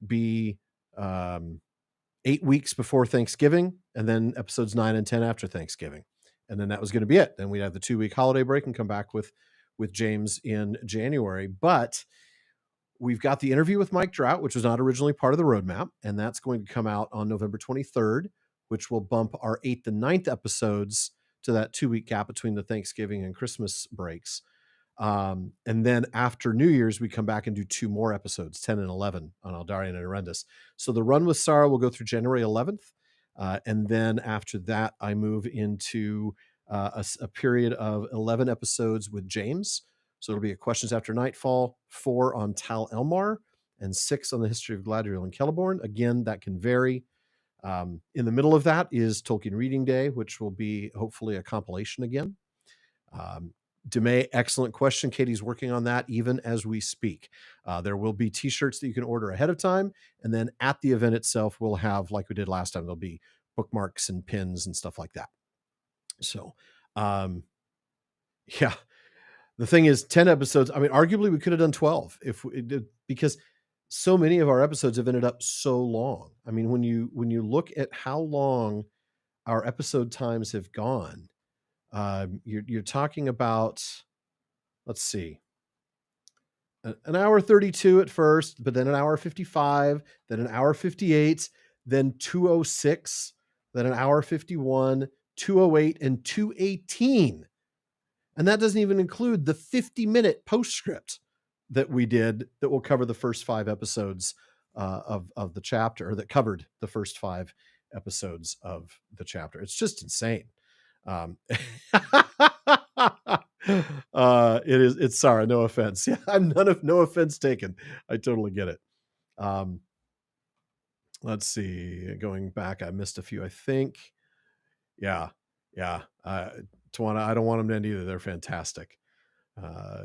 be 8 weeks before Thanksgiving, and then episodes 9 and 10 after Thanksgiving, and then that was going to be it. Then we'd have the 2-week holiday break and come back with James in January. But we've got the interview with Mike Trout, which was not originally part of the roadmap, and that's going to come out on November 23rd, which will bump our 8th and 9th episodes to that 2-week gap between the Thanksgiving and Christmas breaks. And then after New Year's, we come back and do 2 more episodes, 10 and 11 on Eldarian and Arendis. So the run with Sarah will go through January 11th. And then after that, I move into a period of 11 episodes with James. So it'll be a Questions After Nightfall, 4 on Tal Elmar, and 6 on the history of Galadriel and Celeborn. Again, that can vary. In the middle of that is Tolkien Reading Day, which will be hopefully a compilation again. Demay, excellent question. Katie's working on that even as we speak. There will be t-shirts that you can order ahead of time. And then at the event itself, we'll have, like we did last time, there'll be bookmarks and pins and stuff like that. So, yeah, the thing is 10 episodes. I mean, arguably we could have done 12 if we did, because so many of our episodes have ended up so long. I mean, when you look at how long our episode times have gone, you're talking about, let's see, an hour 32 at first, but then an hour 55, then an hour 58, then 206, then an hour 51, 208, and 218. And that doesn't even include the 50-minute postscript that we did that will cover the first 5 episodes of the chapter, or that covered the first 5 episodes of the chapter. It's just insane. It's Sarah, no offense. Yeah, I'm no offense taken. I totally get it. Let's see, going back, I missed a few, I think. Yeah. Tawana, I don't want them to end either. They're fantastic.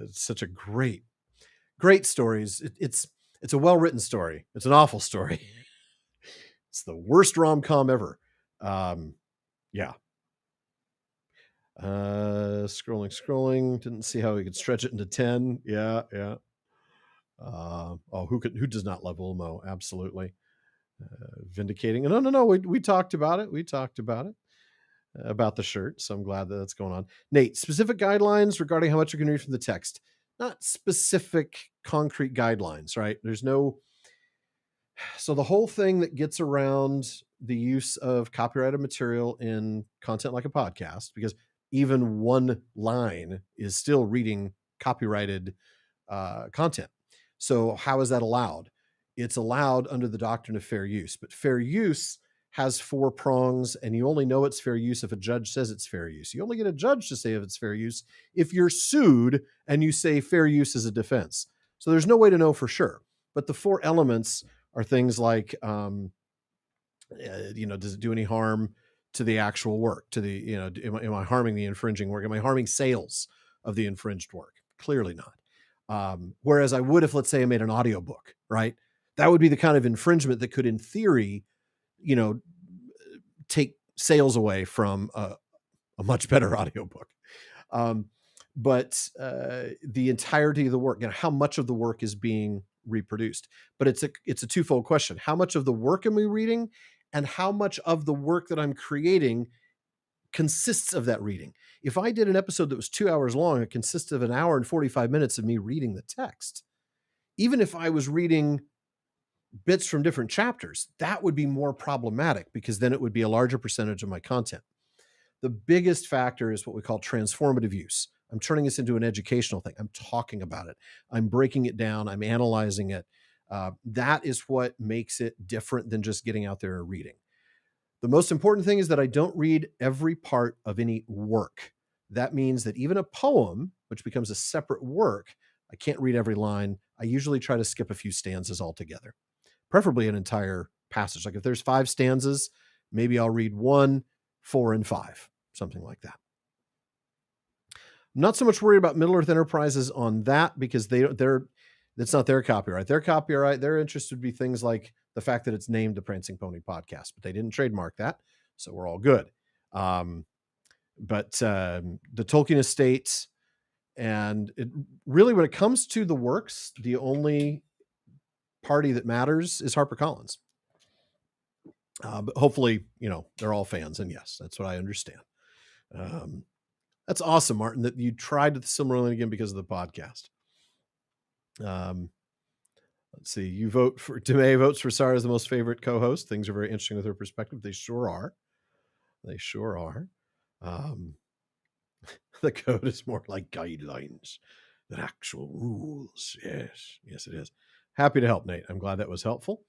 It's such a great stories. It's a well-written story. It's an awful story. It's the worst rom-com ever. Yeah. Scrolling. Didn't see how we could stretch it into 10. Yeah. Who does not love Ulmo? Absolutely. Vindicating. No. We talked about it. About the shirt. So I'm glad that that's going on. Nate, specific guidelines regarding how much you can read from the text. Not specific concrete guidelines, right? There's no. So the whole thing that gets around the use of copyrighted material in content like a podcast, because even one line is still reading copyrighted content. So how is that allowed? It's allowed under the doctrine of fair use, but fair use has 4 prongs, and you only know it's fair use if a judge says it's fair use. You only get a judge to say if it's fair use if you're sued and you say fair use is a defense. So there's no way to know for sure. But the 4 elements are things like, does it do any harm to the actual work? To the, am I harming the infringing work? Am I harming sales of the infringed work? Clearly not. Whereas I would if, let's say, I made an audiobook, right? That would be the kind of infringement that could, in theory, take sales away from a much better audiobook. But the entirety of the work, how much of the work is being reproduced? But it's a twofold question. How much of the work am I reading, and how much of the work that I'm creating consists of that reading? If I did an episode that was 2 hours long, it consists of an hour and 45 minutes of me reading the text. Even if I was reading bits from different chapters, that would be more problematic, because then it would be a larger percentage of my content. The biggest factor is what we call transformative use. I'm turning this into an educational thing. I'm talking about it. I'm breaking it down. I'm analyzing it. That is what makes it different than just getting out there and reading. The most important thing is that I don't read every part of any work. that means that even a poem, which becomes a separate work, I can't read every line. I usually try to skip a few stanzas altogether, preferably an entire passage. Like if there's 5 stanzas, maybe I'll read 1, 4, and 5, something like that. I'm not so much worried about Middle Earth Enterprises on that because that's not their copyright. Their interest would be things like the fact that it's named the Prancing Pony Podcast, but they didn't trademark that, so we're all good. But the Tolkien estate, and it really, when it comes to the works, the only party that matters is HarperCollins. But hopefully, they're all fans, and yes, that's what I understand. That's awesome, Martin, that you tried the Silmarillion again because of the podcast. Let's see. Demay votes for Sarah as the most favorite co-host. Things are very interesting with her perspective. They sure are. The code is more like guidelines than actual rules. Yes, it is. Happy to help, Nate. I'm glad that was helpful.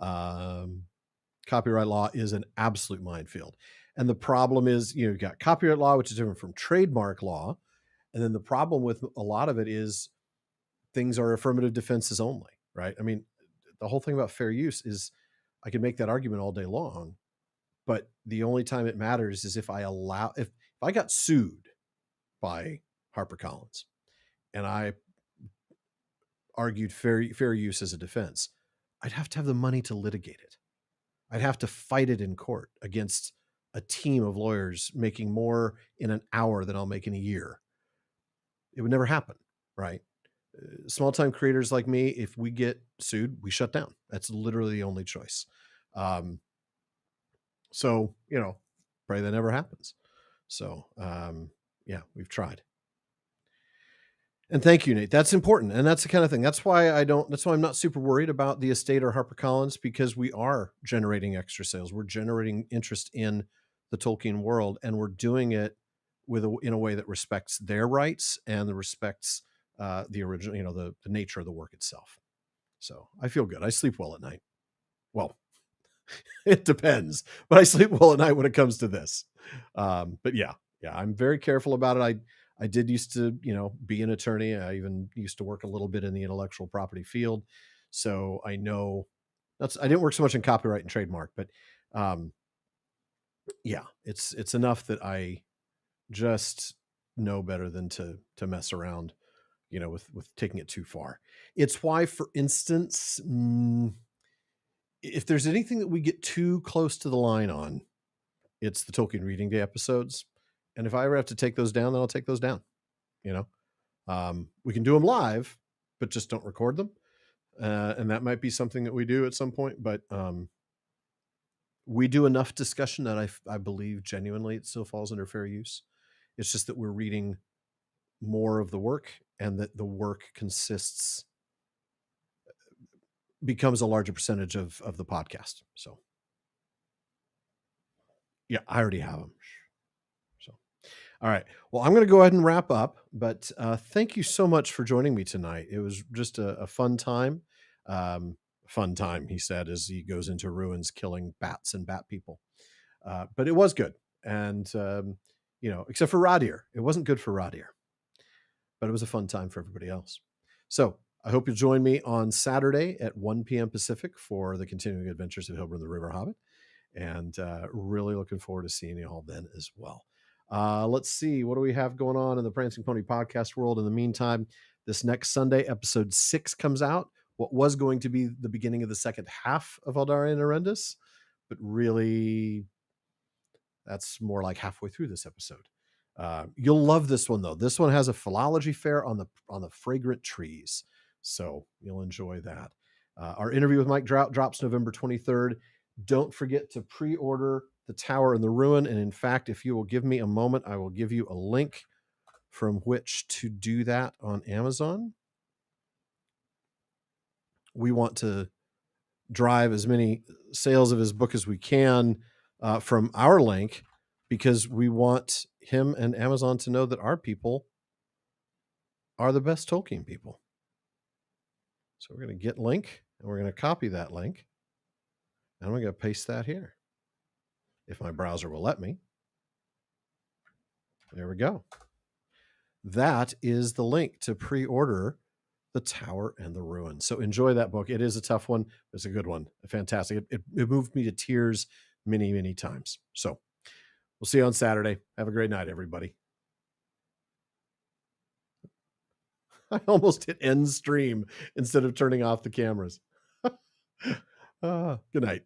Copyright law is an absolute minefield. And the problem is, you've got copyright law, which is different from trademark law. And then the problem with a lot of it is things are affirmative defenses only, right? I mean, the whole thing about fair use is I can make that argument all day long, but the only time it matters is if I got sued by HarperCollins and I argued fair use as a defense, I'd have to have the money to litigate it. I'd have to fight it in court against a team of lawyers making more in an hour than I'll make in a year. It would never happen, right? Small-time creators like me, if we get sued, we shut down. That's literally the only choice. So, pray that never happens. So, we've tried. And thank you, Nate. That's important. And that's the kind of thing. That's why I'm not super worried about the estate or HarperCollins, because we are generating extra sales. We're generating interest in the Tolkien world, and we're doing it in a way that respects their rights and respects the original, the nature of the work itself. So I feel good. I sleep well at night. Well, it depends, but I sleep well at night when it comes to this. But yeah, I'm very careful about it. I did used to, be an attorney. I even used to work a little bit in the intellectual property field. So I know I didn't work so much in copyright and trademark, but it's enough that I just know better than to mess around, with taking it too far. It's why, for instance, if there's anything that we get too close to the line on, it's the Tolkien Reading Day episodes. And if I ever have to take those down, then I'll take those down. We can do them live, but just don't record them. And that might be something that we do at some point, but we do enough discussion that I believe genuinely it still falls under fair use. It's just that we're reading more of the work, and that the work becomes a larger percentage of the podcast. So yeah, I already have them. So, all right. Well, I'm going to go ahead and wrap up, but thank you so much for joining me tonight. It was just a fun time. Fun time, he said, as he goes into ruins killing bats and bat people. But it was good. And, except for Radir. It wasn't good for Radir, but it was a fun time for everybody else. So I hope you'll join me on Saturday at 1 p.m. Pacific for the continuing adventures of Hilbern the River Hobbit. And really looking forward to seeing you all then as well. Let's see. What do we have going on in the Prancing Pony podcast world? In the meantime, this next Sunday, episode 6 comes out. What was going to be the beginning of the second half of Aldarian Arendis, but really that's more like halfway through this episode. You'll love this one, though. This one has a philology fair on the fragrant trees, so you'll enjoy that. Our interview with Mike Drought drops November 23rd. Don't forget to pre-order The Tower and the Ruin. And in fact, if you will give me a moment, I will give you a link from which to do that on Amazon. We want to drive as many sales of his book as we can from our link, because we want him and Amazon to know that our people are the best Tolkien people. So we're going to get link, and we're going to copy that link, and I'm going to paste that here, if my browser will let me. There we go. That is the link to pre-order The Tower and the Ruin. So enjoy that book. It is a tough one. It's a good one. Fantastic. It moved me to tears many, many times. So we'll see you on Saturday. Have a great night, everybody. I almost hit end stream instead of turning off the cameras. Good night.